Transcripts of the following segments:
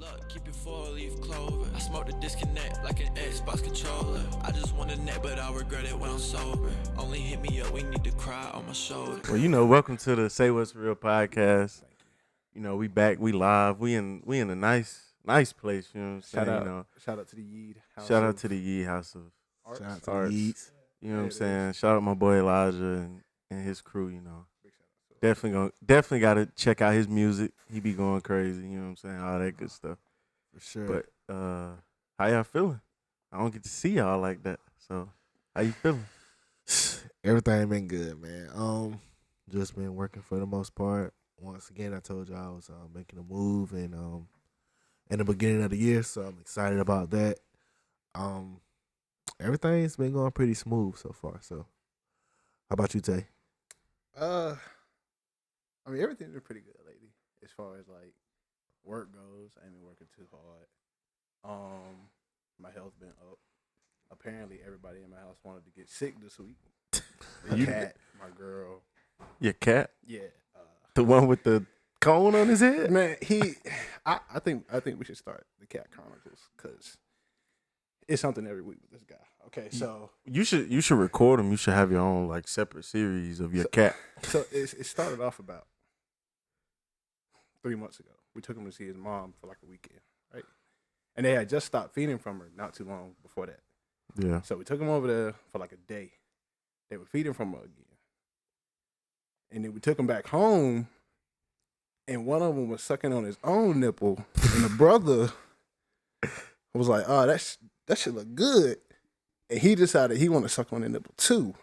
Look, keep it 4-leaf clover. I smoke the disconnect like an Xbox controller. I just want a net, but I'll regret it when I'm sober. Only hit me up, we need to cry on my shoulder. Well, welcome to the Say What's Real podcast. We back, we live, we in a nice place. You know what I'm saying? Shout out to the Yeed House. Shout out to the Yeed House of Arts. Shout out to Arts. the Yeeds. You know what I'm saying? Shout out my boy Elijah and his crew. Definitely got to check out his music. He be going crazy. You know what I'm saying? All that good stuff. For sure. But how y'all feeling? I don't get to see y'all like that. So how you feeling? Everything been good, man. Just been working for the most part. Once again, I told you I was making a move in the beginning of the year, so I'm excited about that. Everything's been going pretty smooth so far. So, how about you, Tay? I mean, everything's been pretty good lately as far as like work goes. I ain't been working too hard. My health's been up. Apparently, everybody in my house wanted to get sick this week. The cat, my girl. Your cat? Yeah. The one with the cone on his head? Man, I think we should start the Cat Chronicles because it's something every week with this guy. Okay, so You should record them. You should have your own like separate series of your cat. So it started off about 3 months ago. We took him to see his mom for like a weekend, right? And they had just stopped feeding from her not too long before that. Yeah. So we took him over there for like a day. They were feeding from her again. And then we took him back home, and one of them was sucking on his own nipple, and the brother was like, "Oh, that should look good," and he decided he wanted to suck on the nipple too.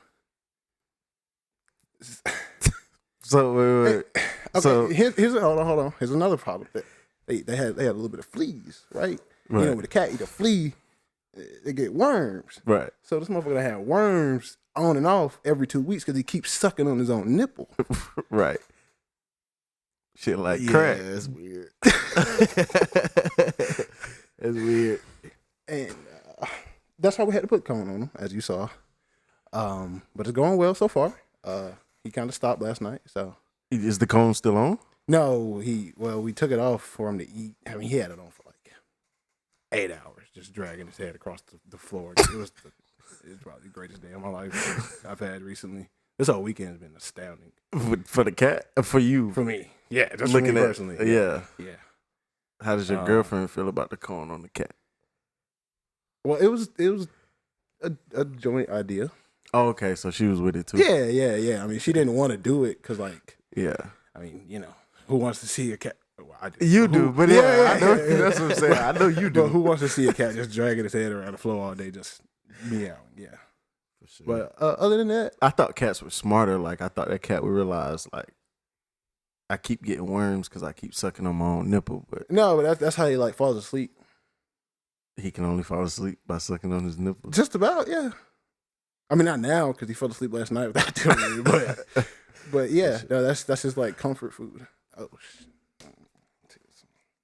So wait. Okay, So here's hold on. Here's another problem. They had a little bit of fleas, right? Right. You know, when the cat eat a flea, they get worms. Right. So this motherfucker had worms on and off every 2 weeks because he keeps sucking on his own nipple. Right. Shit like crack. Yeah, it's weird. It's weird. And that's how we had to put cone on him, as you saw. But it's going well so far. He kind of stopped last night, so. Is the cone still on? No, we took it off for him to eat. I mean, he had it on for like 8 hours, just dragging his head across the floor. It was probably the greatest day of my life I've had recently. This whole weekend has been astounding. For the cat? For you? For me. Yeah, just Looking for me at personally. Yeah. Yeah. How does your girlfriend feel about the cone on the cat? Well, it was a joint idea. Oh, okay. So she was with it too. Yeah. I mean, she didn't want to do it because, like, Yeah. I mean, who wants to see a cat? Well, I do. You do, but yeah, I know, yeah. that's what I'm saying. I know you do. But who wants to see a cat just dragging his head around the floor all day, just meowing? Yeah. For sure. But other than that, I thought cats were smarter. Like I thought that cat would realize, like, I keep getting worms because I keep sucking on my own nipple, but no, but that's how he like falls asleep. he can only fall asleep by sucking on his nipple. Just about, yeah. I mean, not now because he fell asleep last night without doing it, but yeah, no, that's his like comfort food. Oh,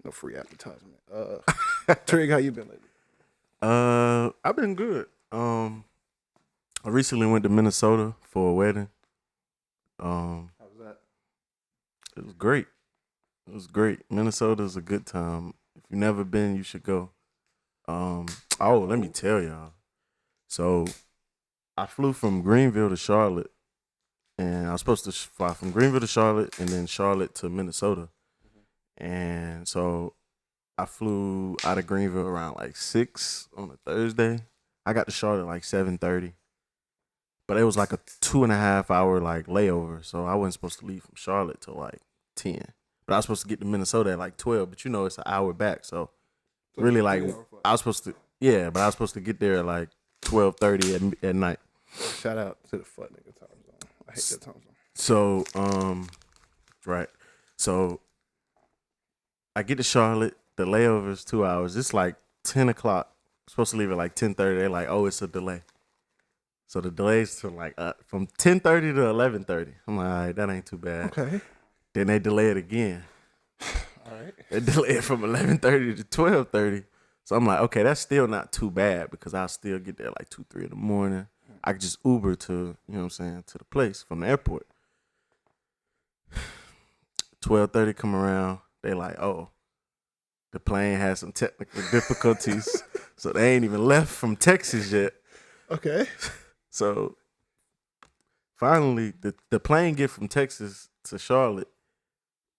no free advertisement. Trig, how you been lately? I've been good. I recently went to Minnesota for a wedding. How was that? It was great. It was great. Minnesota's a good time. If you've never been, you should go. Let me tell y'all. So, I flew from Greenville to Charlotte, and I was supposed to fly from Greenville to Charlotte and then Charlotte to Minnesota. And so, I flew out of Greenville around like 6 on a Thursday. I got to Charlotte like 7:30. But it was like a 2.5 hour like layover, so I wasn't supposed to leave from Charlotte till like 10. But I was supposed to get to Minnesota at like 12. But it's an hour back, so really like I was supposed to get there at like 12:30 at night. Shout out to the fuck nigga time zone. I hate that time zone. So right, so I get to Charlotte. The layover is 2 hours. It's like 10 o'clock. I'm supposed to leave at like 10:30. They're like, oh, it's a delay. So the delays to like from 10:30 to 11:30. I'm like, all right, that ain't too bad. Okay. Then they delay it again. All right. They delay it from 11:30 to 12:30. So I'm like, okay, that's still not too bad because I'll still get there like 2, 3 in the morning. I could just Uber to, to the place from the airport. 12:30 come around. They like, oh, the plane had some technical difficulties, so they ain't even left from Texas yet. Okay. So finally, the plane get from Texas to Charlotte,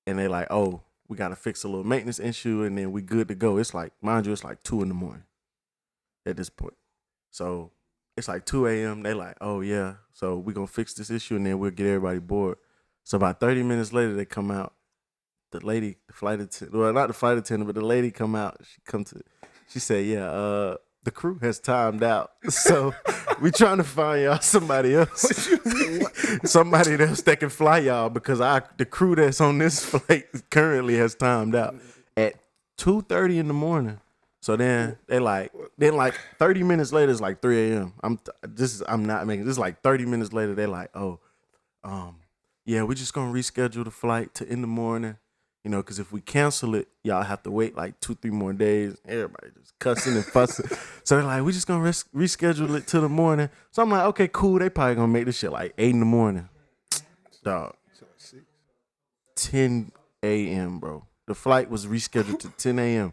and they like, oh, we got to fix a little maintenance issue, and then we good to go. It's like, mind you, it's like 2 a.m. at this point. So it's like 2 a.m. They like, oh, yeah, so we going to fix this issue, and then we'll get everybody board. So about 30 minutes later, they come out. The lady, the flight attendant, well, not the flight attendant, but the lady come out. She said, yeah, the crew has timed out. So we trying to find y'all somebody else. Somebody else that can fly y'all because the crew that's on this flight currently has timed out at 2:30 in the morning. So then they like 30 minutes later it's like 3 a.m. I'm not making this is like 30 minutes later they're like, oh, yeah, we're just gonna reschedule the flight to in the morning. You know, because if we cancel it, y'all have to wait like 2-3 more days. Everybody just cussing and fussing. So they're like, we just gonna reschedule it to the morning. So I'm like, okay, cool. They probably gonna make this shit like 8 in the morning. Dog. 10 a.m., bro. The flight was rescheduled to 10 a.m.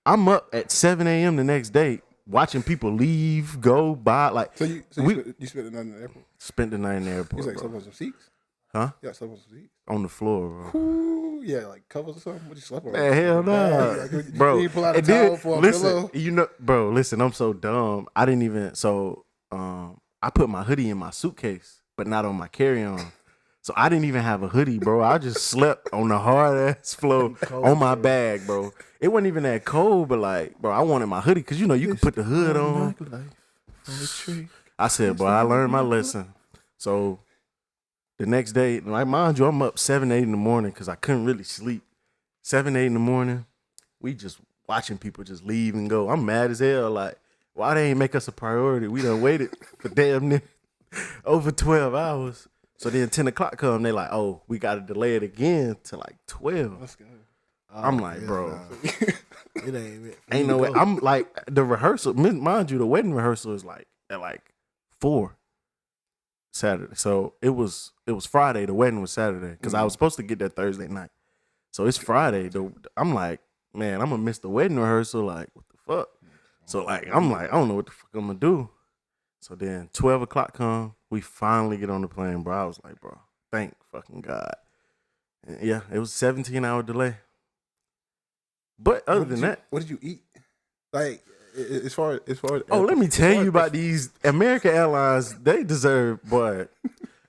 I'm up at 7 a.m. the next day watching people leave, go, by. Like, So you spent the night in the airport? Spent the night in the airport. You like bro. slept on some seats? Huh? Yeah, slept on some seats. On the floor, bro. Ooh, yeah, like covers or something. What you slept on? Man, hell no, Like, bro. You pull out a And then, towel for a listen, pillow. you know, bro. Listen, I'm so dumb. I didn't even. So, I put my hoodie in my suitcase, but not on my carry-on. So I didn't even have a hoodie, bro. I just slept on the hard ass floor on my bag, bro. It wasn't even that cold, but like, bro, I wanted my hoodie because you know you can put the hood on. I said, bro, I learned my lesson. So the next day, like, mind you, I'm up 7, 8 in the morning because I couldn't really sleep. 7, 8 in the morning, we just watching people just leave and go. I'm mad as hell. Like, why they ain't make us a priority? We done waited for damn near over 12 hours. So then 10 o'clock come, they like, oh, we got to delay it again to like 12. Let's go. I'm like, bro. It Ain't no way. I'm like, the rehearsal, mind you, the wedding rehearsal is like at like 4 Saturday. So it was Friday. The wedding was Saturday because I was supposed to get there Thursday night. So it's Friday. I'm like, man, I'm gonna miss the wedding rehearsal. Like, what the fuck? So like, I'm like, I don't know what the fuck I'm gonna do. So then 12 o'clock come, we finally get on the plane, bro. I was like, bro, thank fucking God. And yeah, it was a 17-hour delay. But other than that, what did you eat? Like, as far as oh, let me tell you about these American Airlines. They deserve, boy.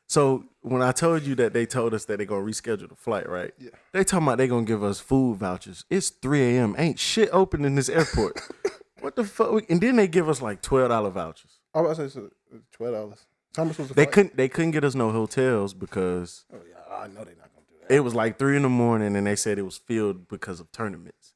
So when I told you that they told us that they're gonna reschedule the flight, right? Yeah. They talking about they gonna give us food vouchers. It's 3 a.m. Ain't shit open in this airport. What the fuck? And then they give us like $12 vouchers. I was about to say $12. How much was the flight? They couldn't get us no hotels because oh yeah, I know they're not gonna do that. it was like 3 a.m. and they said it was filled because of tournaments.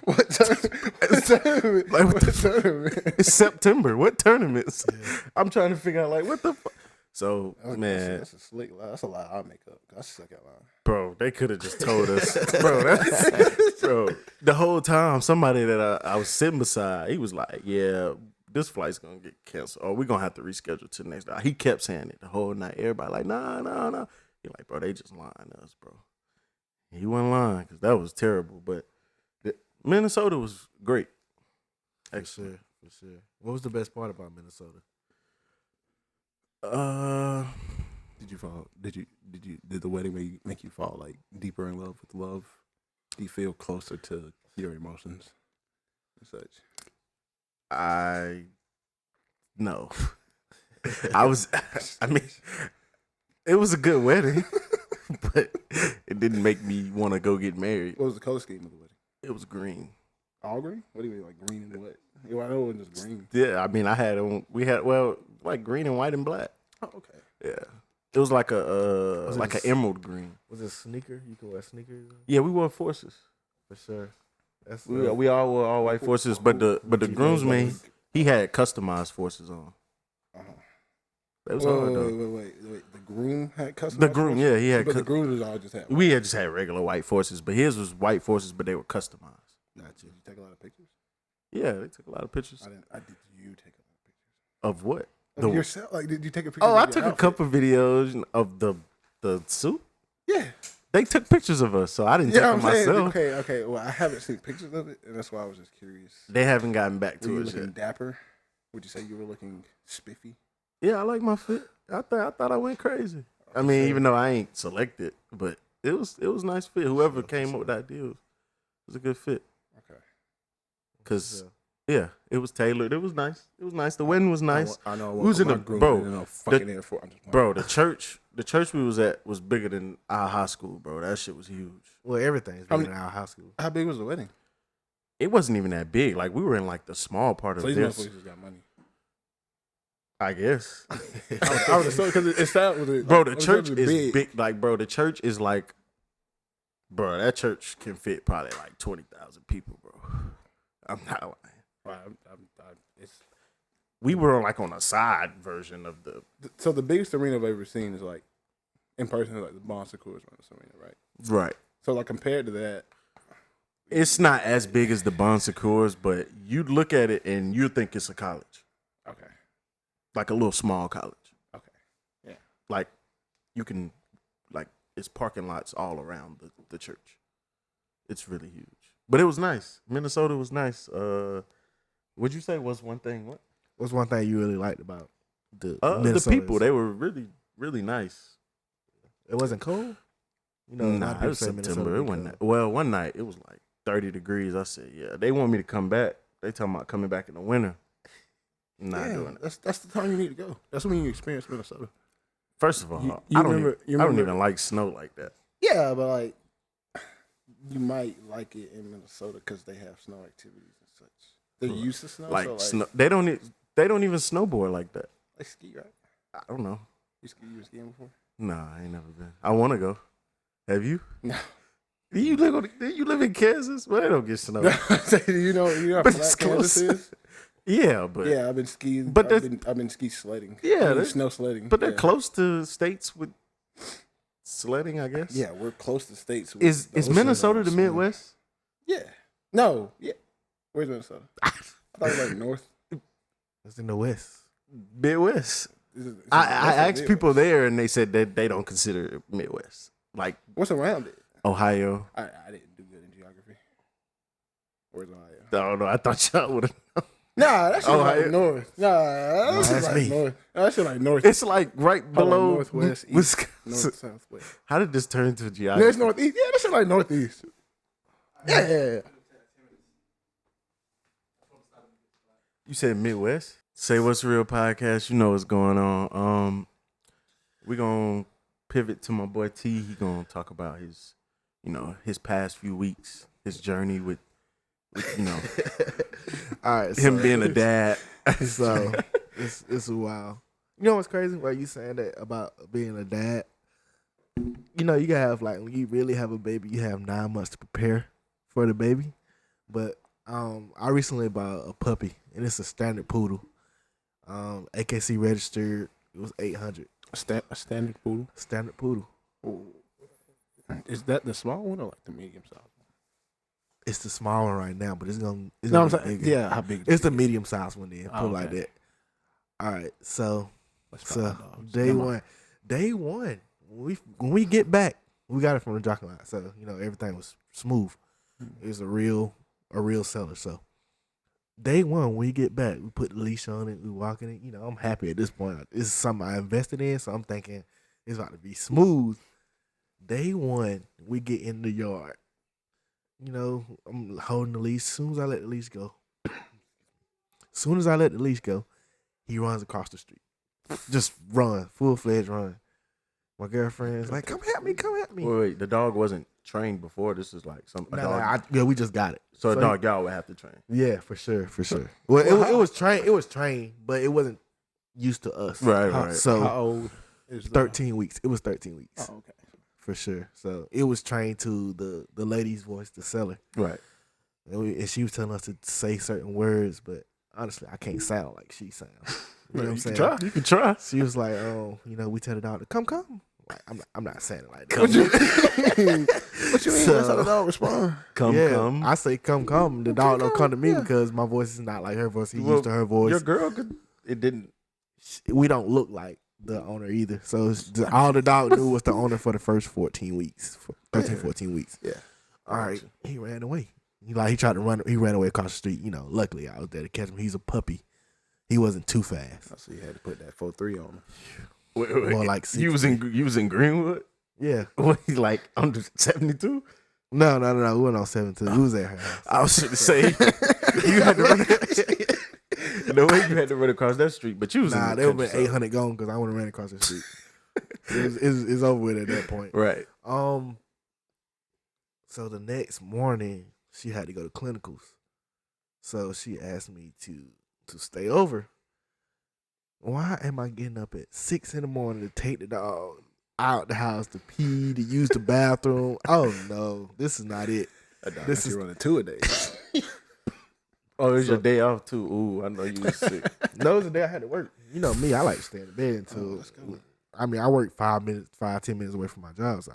What tournament? Like, what tournament? It's September. What tournaments? Yeah. I'm trying to figure out like what the fuck. So man, that's a slick lie. That's a lie I make up. I suck at lying. Bro, they could have just told us, bro. Bro, the whole time somebody that I was sitting beside, he was like, "Yeah, this flight's gonna get canceled, or we're gonna have to reschedule to the next day." He kept saying it the whole night. Everybody like, "Nah." He like, bro, they just lying to us, bro. He wasn't lying because that was terrible, but. Minnesota was great. Actually, for sure. What was the best part about Minnesota? Did you fall? Did the wedding make you fall like deeper in love with love? Do you feel closer to your emotions and such? No. I mean, it was a good wedding, but it didn't make me want to go get married. What was the color scheme of the wedding? It was green. All green? What do you mean, like green and what? I know it was just green. Yeah, I mean, we had like green and white and black. Oh, okay. Yeah, it was like an emerald green. Was it a sneaker? You could wear sneakers. Yeah, we wore forces For sure. That's we all wore all white forces, but the groomsman he had customized forces on. That was hard though. Wait. The groom had customized. The groom, forces? yeah, he had. But the groom was all just had. We had just had regular white forces, but his was white forces, but they were customized. Gotcha. Did you take a lot of pictures? Yeah, they took a lot of pictures. Did you take a lot of pictures? Of what? Of yourself? Like, did you take a picture? Oh, of I your took a outfit? couple videos of the suit. Yeah. They took pictures of us, so I didn't take them myself. Okay. Well, I haven't seen pictures of it, and that's why I was just curious. They haven't gotten back Were to you us looking yet. dapper? Would you say you were looking spiffy? Yeah, I like my fit. I thought I went crazy. I mean, even though I ain't selected, but it was nice fit. Whoever came up with that deal was a good fit. Okay. Cause it was tailored. It was nice. The wedding was nice. I know. We was in the bro. The church we was at was bigger than our high school, bro. That shit was huge. Well, everything's bigger than our high school. How big was the wedding? It wasn't even that big. Like we were in like the small part of So these this. motherfuckers got money. I guess. I would assume because it sounded like, bro, the church is big. Like, bro, the church is like, bro, that church can fit probably like 20,000 people, bro. I'm not lying. We were like on a side version of the. So the biggest arena I've ever seen is like in person, is like the Bon Secours Arena, right? Right. So like compared to that, it's not as big as the Bon Secours, but you look at it and you think it's a college. Okay. Like a little small college. Okay. Yeah. Like you can, like it's parking lots all around the church. It's really huge, but it was nice. Minnesota was nice. What'd you say was one thing? What? What's one thing you really liked about the people? They were really, really nice. It wasn't cold? You know, nah, it was September. It wasn't that. Well, one night it was like 30 degrees. I said, yeah. They want me to come back. They talking about coming back in the winter. Not doing it. That's the time you need to go. That's when you experience Minnesota. First of all, you I remember, don't even like snow like that. Yeah, but like you might like it in Minnesota because they have snow activities and such. They're used to snow. Like, so snow. They don't even snowboard like that. They ski, right? I don't know. You were skiing before? Nah, I ain't never been. I want to go. Have you? No. You live in Kansas? Well, they don't get snow. you know how But flat it's Kansas close. is? Yeah, but Yeah, I've been skiing. But I've been ski sledding. Yeah, snow sledding. but they're close to states with sledding, I guess. Yeah, we're close to states. With Is Minnesota the Midwest? Yeah. No. Yeah. Where's Minnesota? I thought it was like north. It's in the West. Midwest. It's I asked Midwest. people there, and they said that they don't consider it Midwest. Like What's around it? Ohio. I didn't do good in geography. Where's Ohio? I don't know. I thought y'all would have. Nah, that shit Ohio. like north. Nah, that shit that's like me. north. That shit like north. It's like right below northwest, east, Wisconsin. north, southwest. How did this turn to No, geography? it's northeast. Yeah, that shit like northeast. Yeah. You said Midwest? Say What's Real podcast. You know what's going on. We're going to pivot to my boy T. He going to talk about his past few weeks, his journey with All right, him being a dad. So it's a while. You know what's crazy? Why you saying that about being a dad? You know, you gotta have, like, when you really have a baby, you have 9 months to prepare for the baby. But I recently bought a puppy, and it's a standard poodle. AKC registered. It was $800. A standard poodle. Standard poodle. Is that the small one or like the medium size? It's the small one right now, but it's gonna. It's No, I'm gonna be saying, bigger. yeah, how big? It's the medium size one. Then put it like okay. that. All right, so Let's try dogs. day Come on. one, when we get back, we got it from the jockey line, so everything was smooth. It was a real seller. So day one, when we get back, we put the leash on it, we walking it. I'm happy at this point. This is something I invested in, so I'm thinking it's about to be smooth. Day one, we get in the yard. I'm holding the leash. As soon as I let the leash go, he runs across the street. Just run, full-fledged run. My girlfriend's like, come help me. Wait, the dog wasn't trained before. This is like a dog. We just got it. So a dog y'all would have to train. Yeah, for sure. Well, it was trained, but it wasn't used to us. Right. So How old is 13 weeks. It was 13 weeks. Oh, okay. For sure. So it was trained to the lady's voice, the seller. Right. And she was telling us to say certain words, but honestly, I can't sound like she sounds. You know what I'm saying? You can try. She was like, we tell the dog to come. Like, I'm not saying it like that. What you mean? That's how the dog respond. Come. I say come. The dog don't come to me because my voice is not like her voice. He's used to her voice. Your girl it didn't. We don't look like the owner either. So all the dog knew was the owner for the first 14 weeks, 14 weeks. Yeah. All right, he ran away. He tried to run. He ran away across the street. You know, luckily I was there to catch him. He's a puppy. He wasn't too fast. So you had to put that 4.3 on him. Wait. More like You was in Greenwood? Yeah. What, like under 72? No. We went on 7-2. We was at her house. I was going to say you had to run. The way you had to run across that street, but you was Nah, in they would have been 800 gone because I would have ran across the street. It's over with at that point. Right. So the next morning she had to go to clinicals. So she asked me to stay over. Why am I getting up at 6 a.m. to take the dog out the house to pee, to use the bathroom? Oh no, this is not it. This is running 2 a day. Oh, it's your day off too. Ooh, I know you was sick. No, it was the day I had to work. You know me, I like to stay in bed until. I mean, I work 10 minutes away from my job, so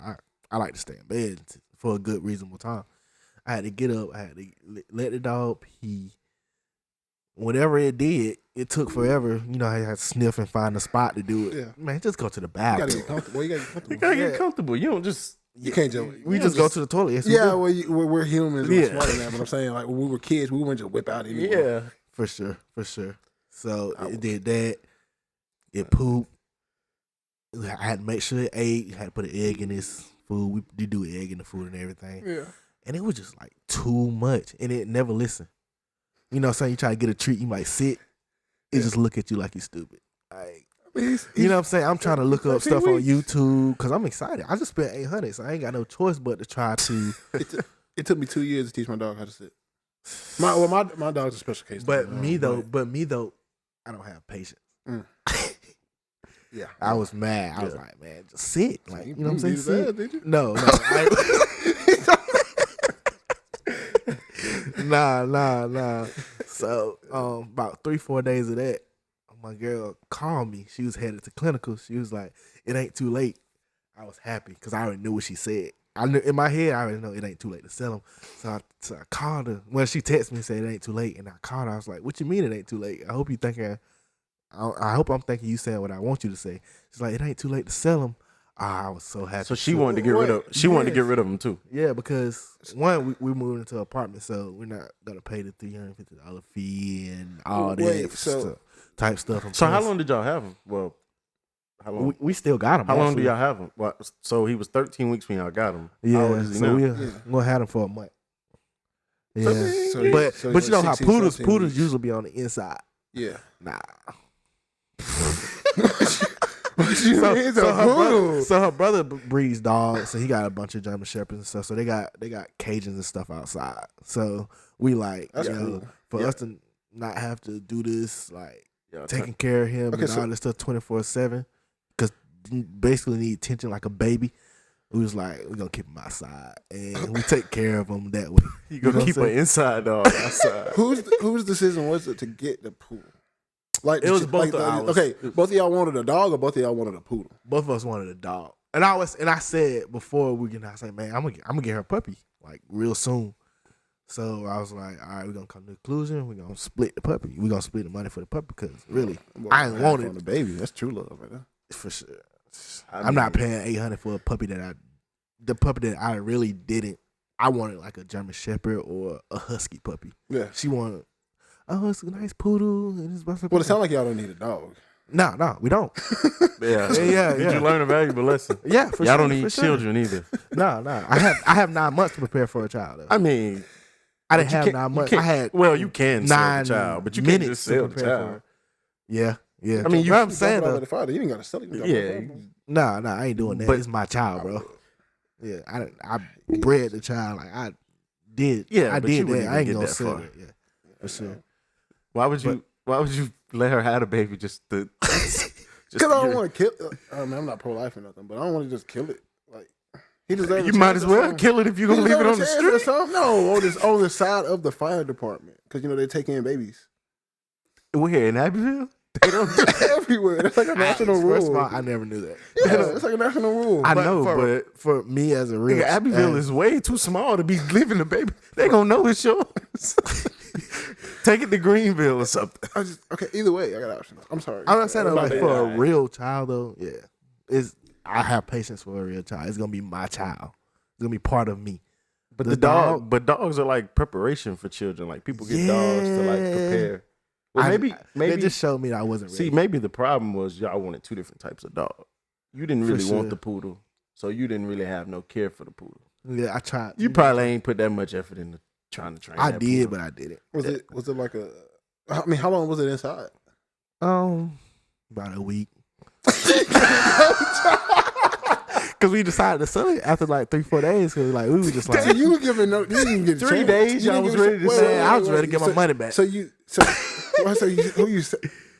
I like to stay in bed for a good, reasonable time. I had to get up. I had to let the dog pee. Whatever it did, it took forever. You know, I had to sniff and find a spot to do it. Yeah. Man, just go to the You gotta bathroom. get comfortable. You gotta get comfortable. You gotta get comfortable. You don't just. You can't just. We just go to the toilet. Yes, we Yeah, do. well, we're humans. Yeah. We're smarter than that. But I'm saying, like, when we were kids, we wouldn't just whip out anymore. Yeah. For sure. So it did that. It pooped. I had to make sure it ate. I had to put an egg in this food. We do egg in the food and everything. Yeah. And it was just like too much. And it never listened. You know what I'm saying? You try to get a treat, you might sit. It just look at you like you're stupid. Like, you know what I'm saying? I'm trying to look up stuff on YouTube because I'm excited. I just spent $800, so I ain't got no choice but to try to. It took me 2 years to teach my dog how to sit. My dog's a special case. But me though, I don't have patience. Yeah. I was mad. I was like, man, just sit. Like, you know what I'm saying? beat his ass, Sit. did you? No. Nah. So, about 3-4 days of that, my girl called me. She was headed to clinical. She was like, "It ain't too late." I was happy because I already knew what she said. I knew in my head. I already know it ain't too late to sell them. So I called her. Well, she texted me and said it ain't too late, and I called her. I was like, "What you mean it ain't too late? I hope you thinking. I hope I'm thinking you saying what I want you to say." She's like, "It ain't too late to sell them." I was so happy. So she wanted to get rid of. She wanted to get rid of them too. Yeah, because one, we moved into an apartment, so we're not gonna pay the $350 fee and all that type stuff. And So how plus, long did y'all have him? Well, how long? we still got him? How long do actually. y'all have him? Well, so he was 13 weeks when y'all got him. Yeah, How old is he so now? we're gonna have him for a month. Yeah, So but so you know how 16, poodles 17 weeks. usually be on the inside. Yeah. Nah. What you mean? It's a poodle. So her brother breeds dogs, so he got a bunch of German shepherds and stuff. So they got cages and stuff outside. So we like, That's you know, cool. for Yeah. us to not have to do this, like Y'all taking care of him Okay, and so- all this stuff 24/7, because basically need attention like a baby. We was like, we're gonna keep him outside and we take care of him that way. You gonna know keep what an I'm inside dog outside? Whose decision was it to get the poodle? Like It was both of ours. Okay, both of y'all wanted a dog, or both of y'all wanted a poodle. Both of us wanted a dog, and I said before we get, I said, man, I'm gonna get her a puppy like real soon. So I was like, all right, we're gonna come to the conclusion. We're gonna split the puppy. We're gonna split the money for the puppy because really, I ain't want on it the baby. That's true love, right there. for sure. I I'm not mean- paying $800 for a puppy the puppy that I really didn't. I wanted like a German Shepherd or a Husky puppy. Yeah. She wanted, oh, it's a nice poodle. And it's Well, it sounds like y'all don't need a dog. No, we don't. Yeah. Yeah. Did you learn a valuable lesson? Yeah, for Y'all sure. don't for need sure. children either. No. I have 9 months to prepare for a child. Though. I mean, I didn't you have can't- 9 you months. can't- I had well, you can sell 9 the child, but you can't minutes just to sell the prepare for child. it. Yeah. I mean, you- what I'm saying though, though. the father, you ain't got to sell it. Yeah. No, I ain't doing that. But- It's my child, bro. Yeah, I bred the child like I did. Yeah, I but did you wouldn't that. I even ain't get gonna that sell far. it. Yeah, for sure. Why would you let her have a baby just to? Because I don't want to kill. I mean, I'm not pro life or nothing, but I don't want to just kill it. Like he deserves. You a might chance as or well something. kill it if you're gonna He leave it on deserves the a chance or street. something. No, on the side of the fire department, because you know they take in babies We're here in Abbeville. They don't. everywhere. That's like a national First rule. of all, I never knew that. Yeah, it's like a national rule. I know, but For me as a real Abbeville is way too small to be leaving the baby. They gonna know it's yours. Take it to Greenville or something. Okay, either way, I got options. I'm sorry. I'm not saying My like bad. for a real child though. Yeah, I have patience for a real child. It's gonna be my child. It's gonna be part of me. But The dog- but dogs are like preparation for children. Like people get dogs to like prepare. Well, maybe they just showed me that I wasn't ready. see, maybe the problem was y'all wanted two different types of dog. You didn't For really want sure. the poodle, so you didn't really have no care for the poodle. Yeah, I tried. You probably ain't put that much effort into trying to train. I that did, poodle. but I didn't. Was it like a? I mean, how long was it inside? About a week. Cause we decided to sell it after like 3-4 days. Cause like we were just like, So you were giving no. You didn't get 3 days, y'all was ready to sell it. I was ready to get my money back. So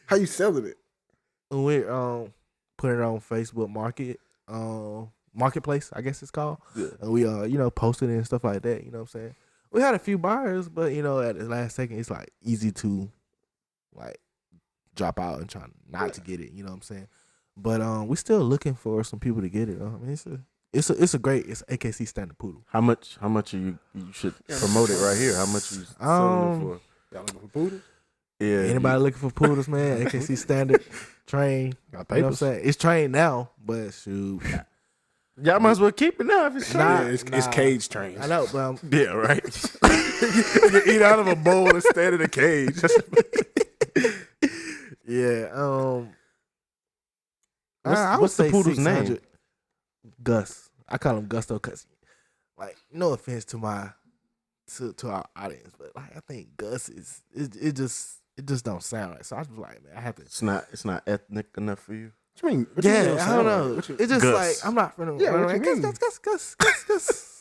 how you selling it? we put it on Facebook Marketplace, I guess it's called. Yeah. And we posted it and stuff like that. You know what I'm saying? We had a few buyers, but at the last second, it's like easy to like drop out and try not to get it. You know what I'm saying? But we still looking for some people to get it. I mean, it's AKC standard poodle. How much are you should promote it right here? How much you selling it for? Y'all looking for poodles? Yeah. Anybody looking for poodles, man? AKC standard train. Got You know what I'm papers. saying? It's trained now, but shoot. Y'all might as well keep it now if it's Nah. trained. It's cage trains. I know, but Yeah, right. You eat out of a bowl instead of the cage. yeah. What's- I would what's the say poodle's 600. name? Gus. I call him Gusto because, like, no offense to our audience, but like I think Gus is it just don't sound right. So I was like, man, I have to. It's not ethnic enough for you. What you mean? What you mean Yeah, I sound don't like? know. What you- It's just Gus. like I'm not finna. Yeah, what you like, mean? Gus.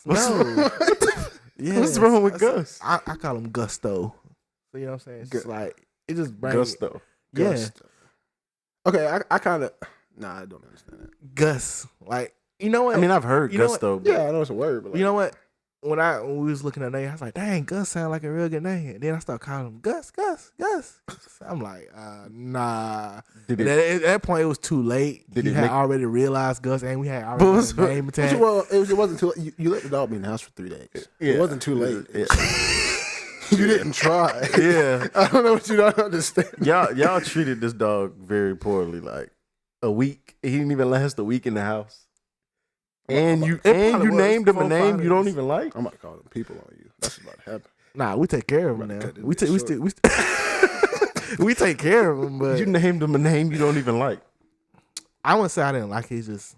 What's No. Yeah, What's wrong with Gus? I call him Gusto. So you know what I'm saying? It's just like it just brings Gusto. Yeah, Gusto. Okay, I kind of. Nah, I don't understand that. Gus. Like you know what? I mean, I've heard You know what? Gusto. but Yeah, I know it's a word, but like, You know what? When we was looking at name, I was like, dang, Gus sound like a real good name. And then I started calling him Gus. I'm like, nah. Did And it? at that point, it was too late. Did He it had make- already realized Gus, and we had But already what's- got a name tag. well, it wasn't too. You let the dog be in the house for 3 days. It wasn't too late. Yeah. You didn't try. Yeah. I don't know what you don't understand. Y'all treated this dog very poorly. Like a week, he didn't even last a week in the house. And you probably was named him a 4 or 5 name you don't days. even like. I'm about to call them people on you. That's about to happen. Nah, we take care of him I'm now. about to cut We this take we take care of him, but You named him a name you don't even like. I wouldn't say I didn't like it. It's just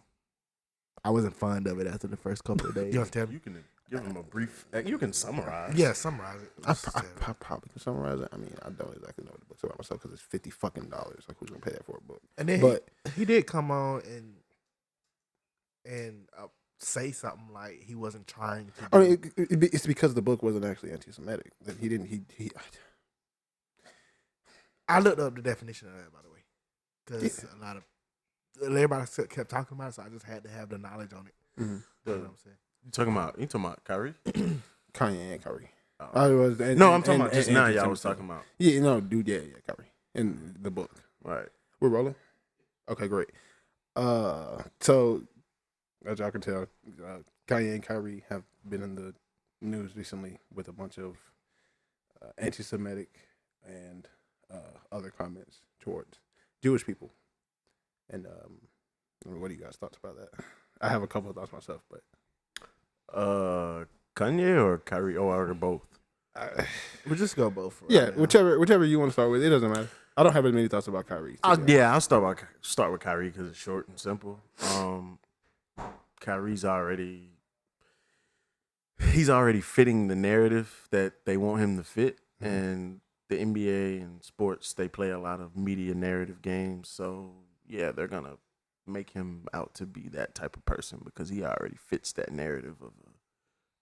I wasn't fond of it after the first couple of days. You can give him a brief. You can summarize. Yeah, summarize it. I probably can summarize it. I mean, I don't exactly know what the book's about myself because it's $50 fucking. Like, who's gonna pay that for a book? And then But he did come on and say something like he wasn't trying to. I mean, it's because the book wasn't actually anti-Semitic. That he didn't. He. I looked up the definition of that, by the way, because a lot of everybody kept talking about it, so I just had to have the knowledge on it. Mm-hmm. You know what I'm saying? You talking about Kyrie? Kanye and Kyrie. Oh. I was, No, I'm talking about just now. Y'all was talking about. Yeah, no, dude, yeah, Kyrie in the book. Right. We're rolling. Okay, great. So as y'all can tell, Kanye and Kyrie have been in the news recently with a bunch of anti-Semitic and other comments towards Jewish people. And what do you guys thoughts about that? I have a couple of thoughts myself, but Kanye or Kyrie or both? We'll just go both. Right yeah, now. whichever you want to start with, it doesn't matter. I don't have as many thoughts about Kyrie. I'll start with Kyrie because it's short and simple. Kyrie's already fitting the narrative that they want him to fit, and the NBA and sports, they play a lot of media narrative games. So yeah, they're gonna make him out to be that type of person because he already fits that narrative of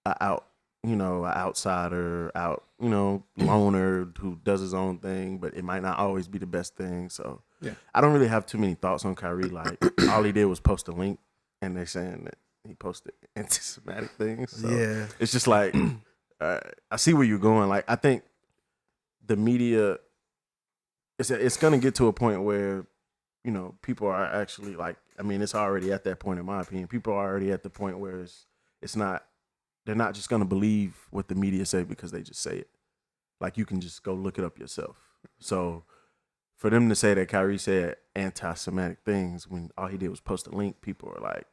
an outsider, loner who does his own thing, but it might not always be the best thing. So Yeah. I don't really have too many thoughts on Kyrie. Like all he did was post a link, and they're saying that he posted anti-Semitic things. So Yeah. it's just like I see where you're going. Like I think the media, it's gonna get to a point where people are actually like. I mean, it's already at that point in my opinion. People are already at the point where it's not. They're not just gonna believe what the media say because they just say it. Like, you can just go look it up yourself. So for them to say that Kyrie said anti-Semitic things when all he did was post a link, people are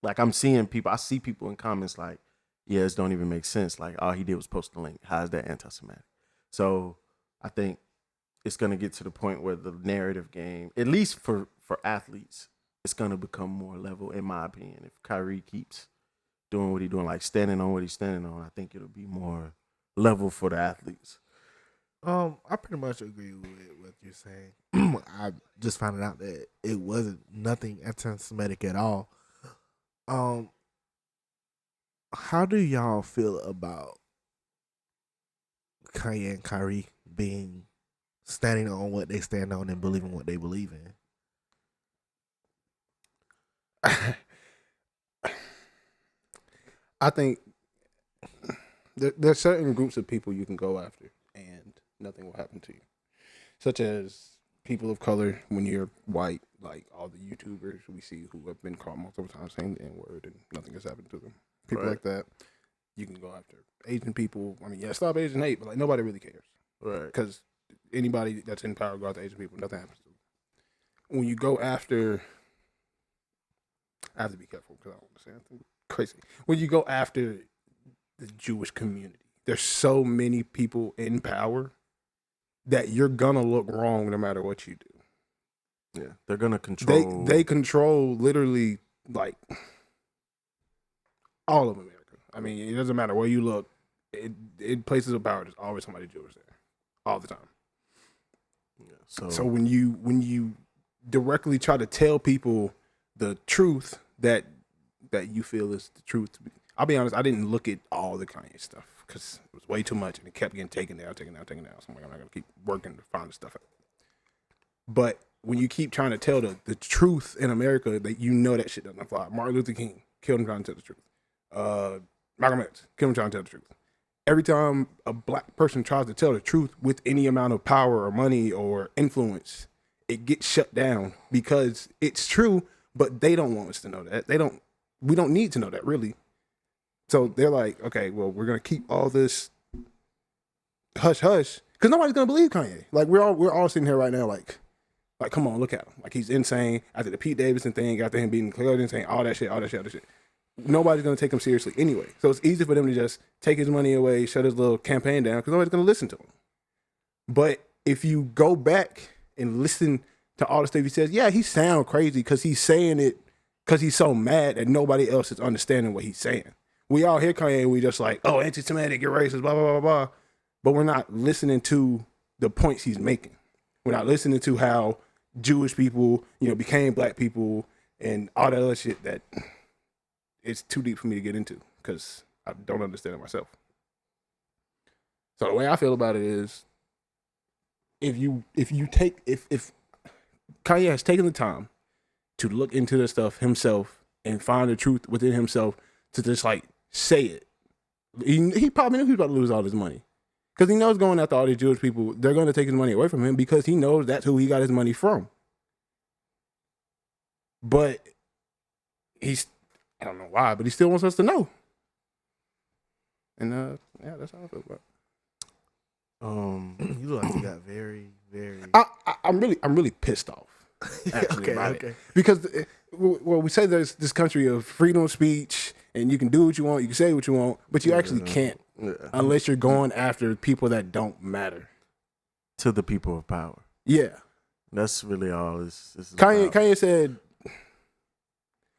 like I'm seeing people, I see people in comments like, yeah, this don't even make sense. Like, all he did was post a link. How is that anti-Semitic? So I think it's going to get to the point where the narrative game, at least for athletes, it's going to become more level, in my opinion. If Kyrie keeps doing what he's doing, like standing on what he's standing on, I think it'll be more level for the athletes. I pretty much agree with what you're saying. I just found out that it wasn't nothing anti-Semitic at all. How do y'all feel about Kanye and Kyrie standing on what they stand on and believing what they believe in? I think there's certain groups of people you can go after and nothing will happen to you, such as people of color. When you're white, like all the YouTubers we see who have been caught multiple times saying the N-word and nothing has happened to them. People Right. like that, you can go after. Asian people, I mean, yeah, stop Asian hate, but like nobody really cares. Right. Because anybody that's in power go after Asian people, nothing happens to them. When you go after, I have to be careful because I don't want to say anything crazy. When you go after the Jewish community, there's so many people in power that you're gonna look wrong no matter what you do. Yeah, they're gonna control. They control literally like all of America. I mean, it doesn't matter where you look. In places of power, there's always somebody Jewish there, all the time. Yeah, So when you directly try to tell people the truth that you feel is the truth, I'll be honest, I didn't look at all the Kanye stuff because it was way too much and it kept getting taken down. So I'm like, I'm not gonna keep working to find the stuff out. But when you keep trying to tell the truth in America, that you know that shit doesn't fly. Martin Luther King killed him trying to tell the truth. Malcolm X killed him trying to tell the truth. Every time a black person tries to tell the truth with any amount of power or money or influence, it gets shut down because it's true, but they don't want us to know that. We don't need to know that, really. So they're like, okay, well, we're gonna keep all this hush hush because nobody's gonna believe Kanye. Like we're all sitting here right now, like come on, look at him. Like he's insane. After the Pete Davidson thing, after him beating Cleveland, saying all that shit. Nobody's gonna take him seriously anyway. So it's easy for them to just take his money away, shut his little campaign down because nobody's gonna listen to him. But if you go back and listen to all the stuff he says, yeah, he sound crazy because he's saying it because he's so mad that nobody else is understanding what he's saying. We all hear Kanye and we just like, oh, anti-Semitic, you're racist, blah, blah, blah, blah. But we're not listening to the points he's making. We're not listening to how Jewish people, became black people and all that other shit that it's too deep for me to get into because I don't understand it myself. So the way I feel about it is if Kanye has taken the time to look into this stuff himself and find the truth within himself to just like say it, he probably knew he was about to lose all his money because he knows going after all these Jewish people, they're going to take his money away from him because he knows that's who he got his money from. But I don't know why, but he still wants us to know. And yeah, that's how I feel about it. You look like you got very, very. I'm really pissed off. Actually, okay. Because we say there's this country of freedom of speech, and you can do what you want, you can say what you want, but you actually can't unless you're going after people that don't matter to the people of power. Yeah, that's really all. This is Kanye said.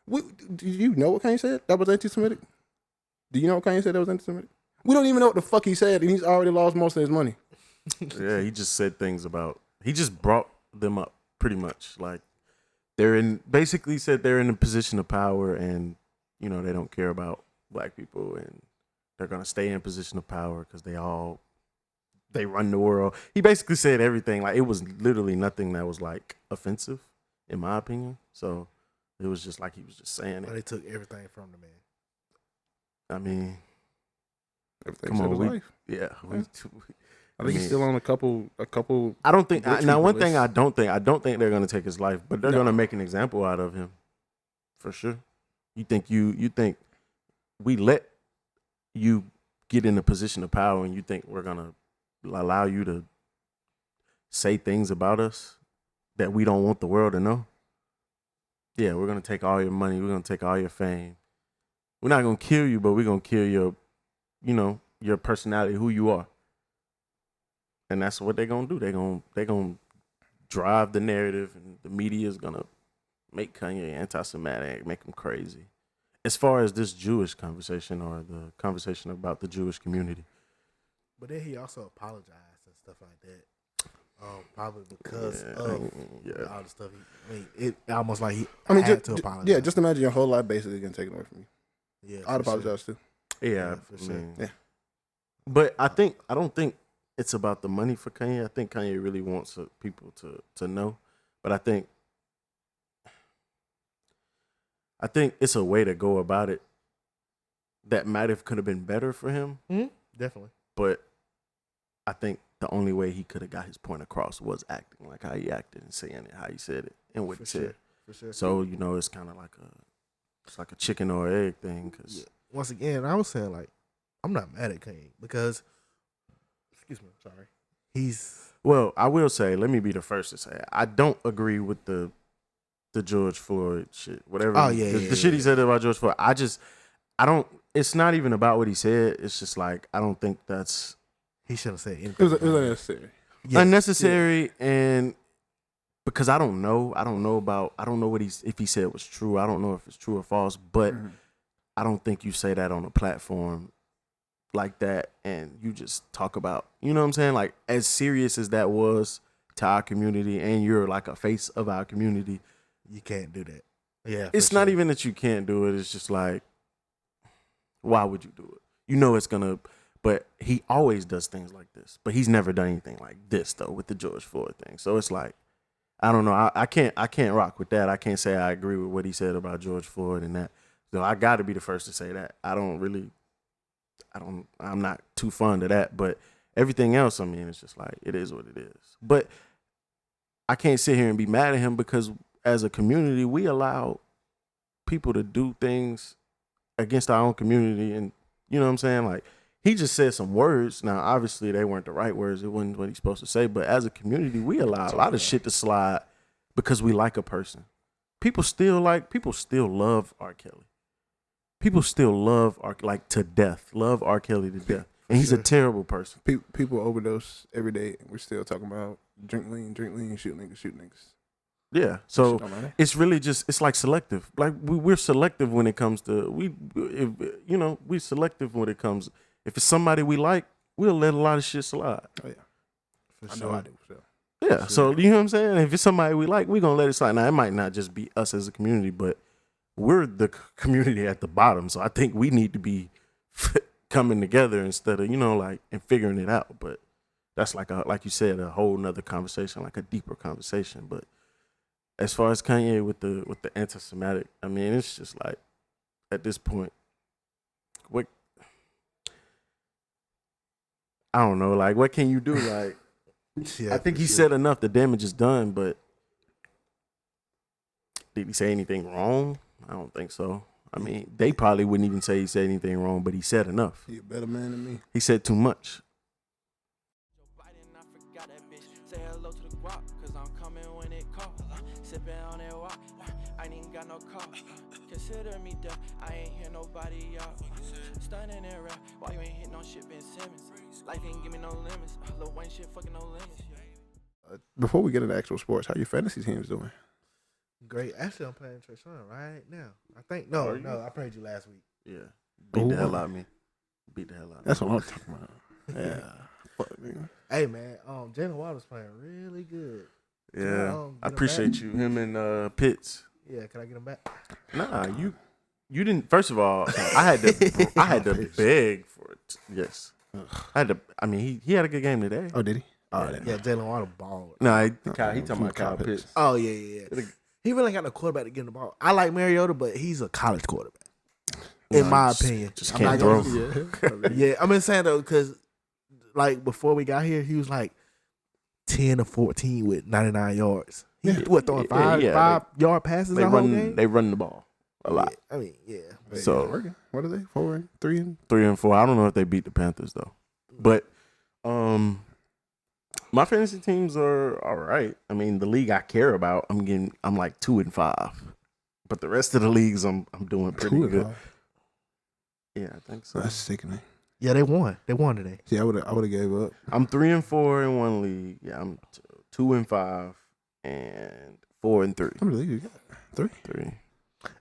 Do you know what Kanye said? That was anti-Semitic. Do you know what Kanye said that was anti-Semitic? We don't even know what the fuck he said, and he's already lost most of his money. Yeah, he just said things about. He just brought them up pretty much. Like basically said they're in a position of power, and they don't care about black people, and they're gonna stay in a position of power because they run the world. He basically said everything. Like it was literally nothing that was like offensive, in my opinion. So. It was just like he was just saying it. They took everything from the man. I mean, everything saved his life. Yeah. I think he's still on a couple. I don't think. One thing I don't think they're gonna take his life, but they're gonna make an example out of him, for sure. You think we let you get in a position of power, and you think we're gonna allow you to say things about us that we don't want the world to know, yeah, we're gonna take all your money, we're gonna take all your fame. We're not gonna kill you, but we're gonna kill your, your personality, who you are. And that's what they're gonna do. They're gonna drive the narrative, and the media is gonna make Kanye anti-Semitic, make him crazy. As far as this Jewish conversation or the conversation about the Jewish community. But then he also apologized and stuff like that. Probably because of all the stuff. It almost like he had to apologize. Yeah, just imagine your whole life basically getting taken away from you. Yeah, I'd apologize too. Yeah, for sure. Yeah. But I don't think it's about the money for Kanye. I think Kanye really wants people to know. But I think it's a way to go about it that might have could have been better for him. Mm-hmm. Definitely. But I think the only way he could have got his point across was acting like how he acted and saying it, how he said it, and what he said. For sure. So it's kind of like a chicken or egg thing. Cause once again, I was saying like I'm not mad at Kanye because, excuse me, sorry. Well, I will say, let me be the first to say, I don't agree with the George Floyd shit. Whatever. Oh the shit he said about George Floyd. I don't. It's not even about what he said. It's just like I don't think that's. He shouldn't say anything. It was unnecessary. Yeah. Unnecessary, and because I don't know what if he said was true. I don't know if it's true or false, but I don't think you say that on a platform like that and you just talk about, you know what I'm saying? Like, as serious as that was to our community, and you're like a face of our community, you can't do that. Yeah, it's not even that you can't do it. It's just like, why would you do it? You know it's gonna. But he always does things like this. But he's never done anything like this though with the George Floyd thing. So it's like, I don't know. I can't rock with that. I can't say I agree with what he said about George Floyd and that. So I got to be the first to say that. I'm not too fond of that. But everything else, I mean, it's just like, it is what it is. But I can't sit here and be mad at him because as a community, we allow people to do things against our own community. And you know what I'm saying? Like, he just said some words. Now, obviously, they weren't the right words. It wasn't what he's supposed to say. But as a community, we allow a lot of shit to slide because we like a person. People still love R. Kelly. People still love to death. Love R. Kelly to death. And he's a terrible person. People overdose every day. And we're still talking about drink lean, shoot niggas. Yeah. So it's really it's like selective. Like we're selective when it comes to we're selective when it comes. If it's somebody we like, we'll let a lot of shit slide. Oh, yeah. For sure. I do, for sure. Yeah, so you know what I'm saying? If it's somebody we like, we're going to let it slide. Now, it might not just be us as a community, but we're the community at the bottom. So I think we need to be coming together instead of, and figuring it out. But that's like you said, a whole nother conversation, like a deeper conversation. But as far as Kanye with the anti-Semitic, I mean, it's just like, at this point, I don't know, like, what can you do? Like, yeah, I think he said enough. The damage is done, but did he say anything wrong? I don't think so. I mean, they probably wouldn't even say he said anything wrong, but he said enough. He a better man than me. He said too much. Say hello to the guap, cause I'm coming when it call. Sipping on that walk, I ain't even got no call. Consider me deaf, I ain't hear nobody out. Stunning and rap, why you ain't hit no shit, Ben Simmons? Life ain't give me no limits, Lil Wayne shit fucking no limits. Before we get into actual sports, how your fantasy teams doing? Great. Actually, I'm playing Treshawn right now. I think no, I played you last week. Yeah, beat the hell out of me. Beat the hell out of me. That's what I'm talking about. Yeah. Fuck, nigga. Hey man, Jalen Waddle's playing really good. Yeah, I appreciate you. Him and Pitts. Yeah, can I get him back? Nah, you didn't. First of all, I had to beg for it. Yes, I had to. I mean, he had a good game today. Oh, did he? Yeah, Jalen Waddle balled. No, he talking about Kyle Pitts. Oh yeah. He really got no quarterback to get him the ball. I like Mariota, but he's a college quarterback, in my opinion. Just can't throw. Yeah, I'm saying though, because like before we got here, he was like 10 or 14 with 99 yards. He throwing five yard passes the whole game? They run the ball a lot. I mean, yeah. So what are they? 4-3? 3-4. I don't know if they beat the Panthers though. But My fantasy teams are all right. I mean, the league I care about, I'm like 2-5, but the rest of the leagues I'm doing pretty 2-5. Yeah, I think so. That's sickening. Yeah, they won. They won today. See, I would have gave up. I'm 3-4 in one league. Yeah, I'm 2-5 and 4-3. How many leagues you got? 3. 3.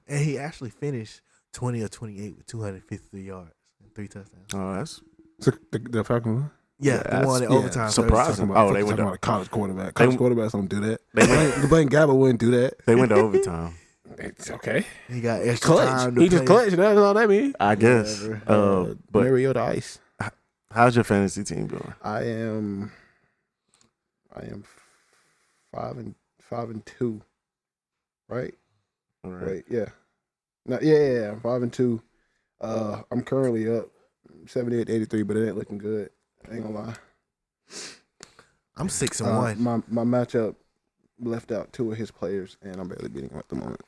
And he actually finished 20 or 28 with 253 yards and 3 touchdowns. Oh, that's So the Falcons won? Yeah, Yeah, they won in that's- overtime. surprising. Talking about, They went talking to- about a college quarterback. College quarterbacks don't do that. They went- The Blaine Gabbert wouldn't do that. they went to overtime. It's okay. He got extra Clutch. time to He just play. clutch. That's all that means. I guess. Whatever. But Mariota Ice. how's your fantasy team doing? I am 5-2. Right? All right. Wait, yeah. No, yeah. I'm 5-2. I'm currently up 78-83, but it ain't looking good. I ain't gonna lie. I'm 6-1. My matchup left out 2 of his players, and I'm barely beating him at the moment.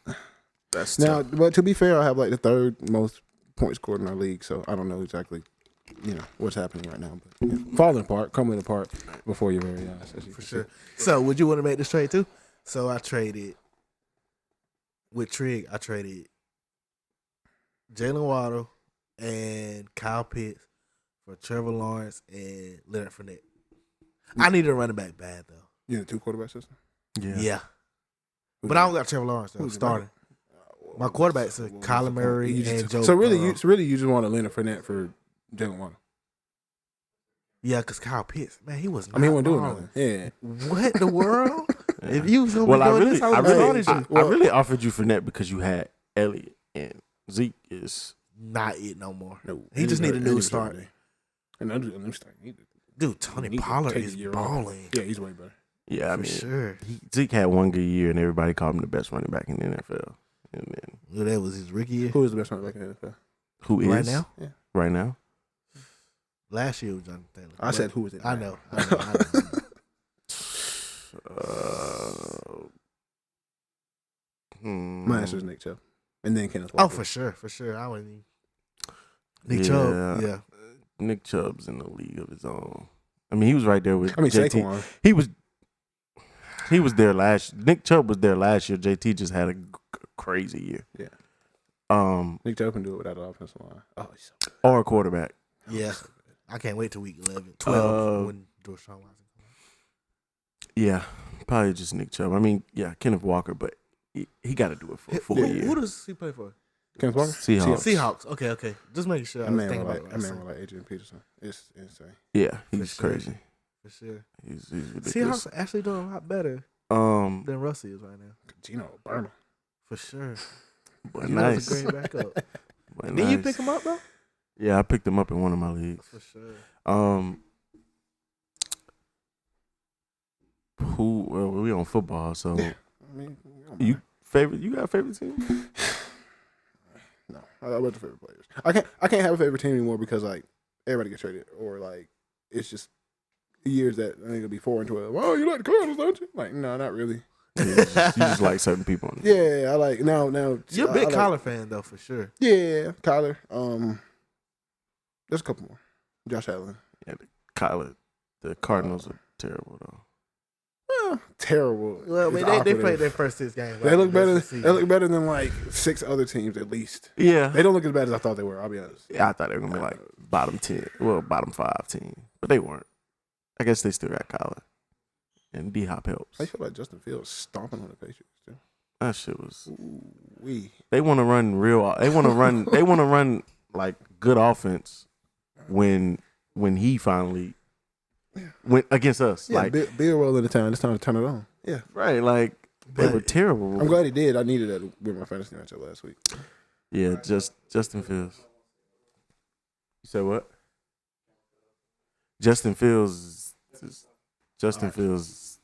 That's Now, tough. but to be fair, I have like the 3rd most points scored in our league, so I don't know exactly, what's happening right now. But falling apart, crumbling apart before your very eyes. As you For can sure. see. So, would you want to make this trade too? So, I traded with Trig. I traded Jalen Waddle and Kyle Pitts for Trevor Lawrence and Leonard Fournette. I needed a running back bad though. You in a 2-quarterback system? Yeah. But I don't got Trevor Lawrence though. Who's Starting. My quarterbacks are Kyler Murray and Joe. So really, Burrow. you just want a Leonard Fournette for Jalen Waddle. Yeah, because Kyle Pitts, man, he was. I mean, he wasn't doing balling. nothing. Yeah. What in the world? If you was gonna Well, be doing this, I would have I really offered you Fournette because you had Elliott and Zeke is not it no more. No, He just need a new start. And a new start. Dude, Tony Pollard is balling. Yeah, he's way better. yeah. I For mean, sure. Zeke had one good year and everybody called him the best running back in the NFL. And then Well, that was his rookie year. Who is the best running back in the NFL? who is Right now? Yeah. Right now? Last year was Jonathan Taylor. I said who is it? I know. I know. My answer is Nick Chubb, and then Kenneth Oh, Walker. for sure. I wouldn't even. Nick Chubb, yeah. Nick Chubb's in the league of his own. I mean, he was right there with I mean, JT. Saquon. He was there last. Nick Chubb was there last year. JT just had a crazy year. Yeah. Nick Chubb can do it without an offensive line. Oh, he's so Or a quarterback. Yeah. I can't wait till week 11, 12 when Deshaun Watson comes out. Yeah, probably just Nick Chubb. I mean, yeah, Kenneth Walker, but he got to do it for a full year. Who does he play for? Kenneth Walker. Seahawks. Okay. Just making sure. I I was man, thinking like, about I man, like Adrian Peterson. It's insane. Yeah, he's For sure. crazy. For sure. He's ridiculous. Seahawks are actually doing a lot better Um, than Russell is right now. Gino Burma. For sure. but He nice. was a great backup. But Did you nice. pick him up though? Yeah, I picked him up in one of my leagues. For sure. Well, we on football, so I mean, you got a favorite team? No, I love the favorite players. I can't have a favorite team anymore because like everybody gets traded, or like it's just years that I think it'll be 4-12. Oh, you like the Cardinals, don't you? Like, no, not really. You just like certain people. On Yeah, I like now. You're a big I like, Kyler fan though, for sure. Yeah, Kyler. There's a couple more. Josh Allen. Kyler. The Cardinals are terrible though. Terrible. Well, I mean, It's they played operative. their first 6 games. They look better. They They look better than like 6 other teams at least. Yeah, They don't look as bad as I thought they were. I'll be honest. I thought they were gonna be like bottom 10, bottom 5 team, but they weren't. I guess they still got Kyler, and D Hop helps. I feel like Justin Fields stomping on the Patriots too. That shit was. We They want to run real. They want to run. They want to run like good offense when he finally went against us. yeah, Like Bill roll into town. It's time to turn it on. Yeah, right, like they But were terrible. I'm glad he did. I needed that with my fantasy matchup last week. Yeah, just Justin Fields. You said what? Justin Fields. Justin Fields.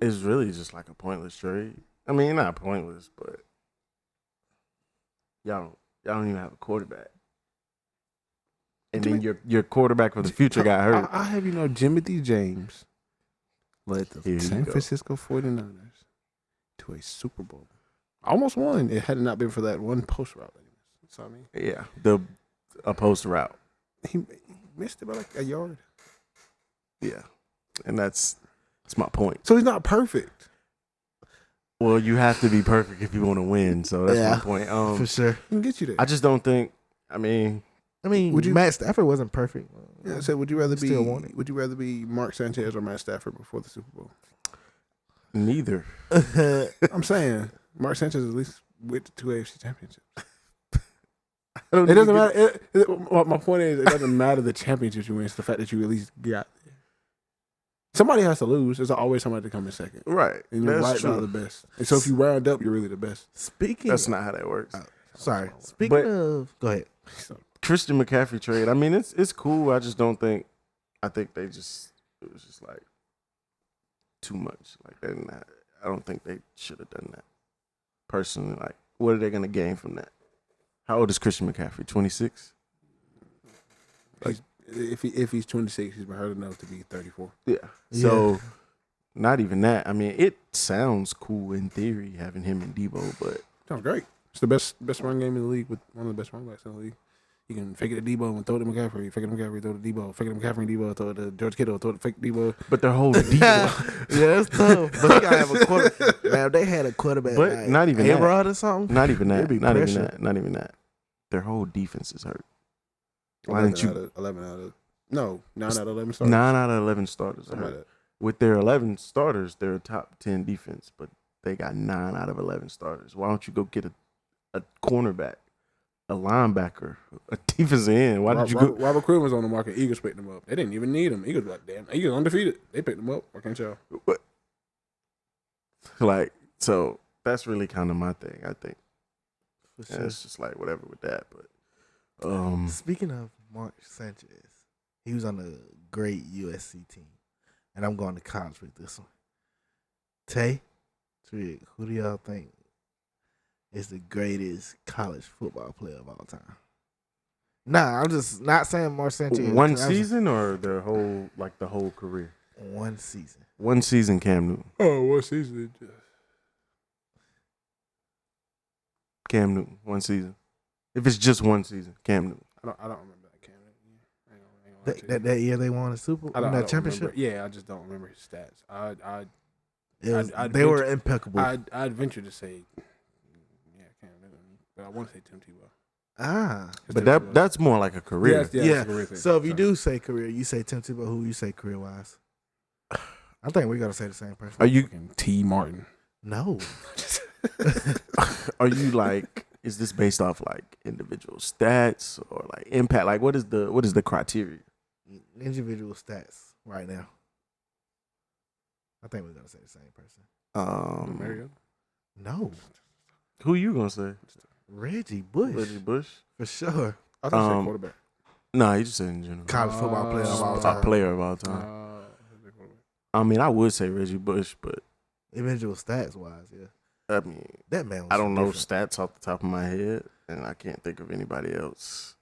Is really just like a pointless trade. I mean, not pointless, but y'all don't even have a quarterback. And then your quarterback for the future got hurt. I have you know Jimothy James led the Here you San go. Francisco 49ers to a Super Bowl. Almost won. It had it not been for that one post route that he missed. So I mean, Yeah, a post route. he missed it by like a yard. Yeah, And that's my point. So he's not perfect. Well, you have to be perfect if you want to win. So that's my point. For sure. He can get you there. I just don't think. I mean, Matt Stafford wasn't perfect. Yeah, I said, would you rather be? Still want it. Would you rather be Mark Sanchez or Matt Stafford before the Super Bowl? neither. I'm saying Mark Sanchez at least with the 2 AFC championships. It It doesn't matter. My point is, it doesn't matter the championships you win. It's the fact that you at least got there. Somebody has to lose. There's always somebody to come in second. Right. And you're That's right now true. the best. And so if you round up, you're really the best. Speaking, That's not how that works. sorry. Speaking of, go ahead. Christian McCaffrey trade. I mean, it's cool. I just don't think. I think it was just like too much. Like they're not. I don't think they should have done that. Personally, like, what are they gonna gain from that? How old is Christian McCaffrey? 26. If he's 26, he's been hurt enough to be 34. Yeah. So, not even that. I mean, it sounds cool in theory having him and Debo, but Sounds great. It's the best run game in the league with one of the best run backs in the league. You can fake it to Debo and throw it to McCaffrey. Fake it to McCaffrey, throw it to Debo. Fake it to McCaffrey and Debo, throw it to George Kittle, throw it to fake Debo. but their whole Debo. Yeah, it's tough. But you gotta have a quarterback. Man, if they had a quarterback, But like not even that. A-Rod or something. Not even that. It'd be Not even pressure. that. Not even that. Their whole defense is hurt. Why didn't you? 11 out of no 9 out of 11 starters. 9 out of 11 starters are Something like hurt. that. With their 11 starters, they're a top 10 defense, but they got 9 out of 11 starters. Why don't you go get a cornerback, a linebacker, a defensive end? Why did you go? Robert Quinn was on the market. Eagles picked him up. They didn't even need him. Eagles like, damn, Eagles undefeated. They picked him up. Why can't y'all? What? Like, so that's really kind of my thing. I think For it's just like whatever with that. But Speaking of Mark Sanchez, he was on a great USC team, and I'm going to college with this one. Tay, Trig, who do y'all think is the greatest college football player of all time? Nah, I'm just not saying Mark Sanchez. one season or the whole career? One season. One season, Cam Newton. Oh, what season? Cam Newton. One season. If it's just one season, Cam Newton. I don't remember that Cam. I ain't gonna lie to you. That year they won a I don't championship. remember. Yeah, I just don't remember his stats. They were impeccable. I'd venture to say, yeah, Cam Newton, but I want to say Tim Tebow. But that's more like a career. Yeah. So if you do say career, you say Tim Tebow. Who you say career wise? I think we gotta say the same person. Are you T. Martin? No. Are you like? Is this based off like individual stats or like impact? Like what is the criteria? Individual stats right now. I think we're gonna say the same person. Mariota? No. Who you gonna say? Reggie Bush. Reggie Bush? For sure. I thought you said quarterback. No, he just said in general. College football player of all Top time. player of all time. I mean, I would say Reggie Bush, but Individual stats wise, yeah. I mean, That man was I don't know different. stats off the top of my head, and I can't think of anybody else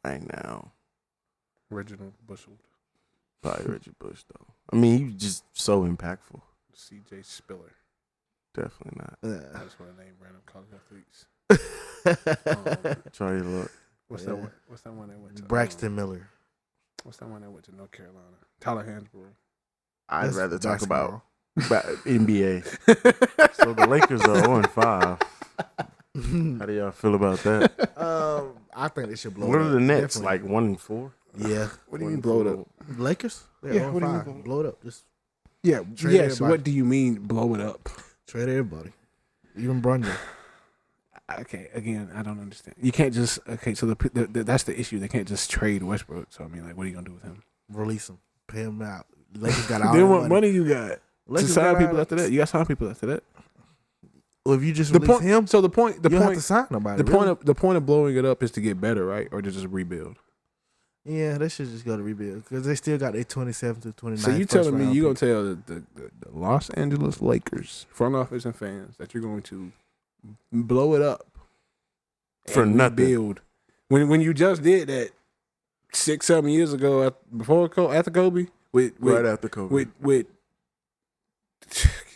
right now. Reginald Bushel. Probably Reggie Bush, though. I mean, he was just so impactful. C.J. Spiller. Definitely not. I just want to name random college athletes. Try your luck. What's that one? What's that one that went to Braxton Miller. What's that one that went to North Carolina? Tyler Hansbrough. I'd That's rather talk basketball. about NBA. So the Lakers are 0-5. How do y'all feel about that? I think they should blow What it are up. the Nets? Definitely. Like 1-4? Yeah. What do you mean blow it up? Lakers? They're Yeah, what do you mean 5. Blow it up. Just Yeah, Trade yes. everybody. What do you mean blow it up? trade everybody. Even Brunson. Okay, again, I don't understand. You can't just So that's the issue. They can't just trade Westbrook. So I mean, like, what are you gonna do with him? Release him. Pay him out. Lakers got all Then the what money you got? To Lakers sign got people all- after that. You got to sign people after that. Well, if you just The release point. him, So the point. you don't have to sign nobody. The point of blowing it up is to get better, right? Or to just rebuild. Yeah, they should just go to rebuild because they still got their 27 to 29. So you telling me you gonna tell the Los Angeles Lakers front office and fans that you're going to blow it up For and nothing. rebuild when you just did that 6-7 years ago after Kobe with Right after Kobe. with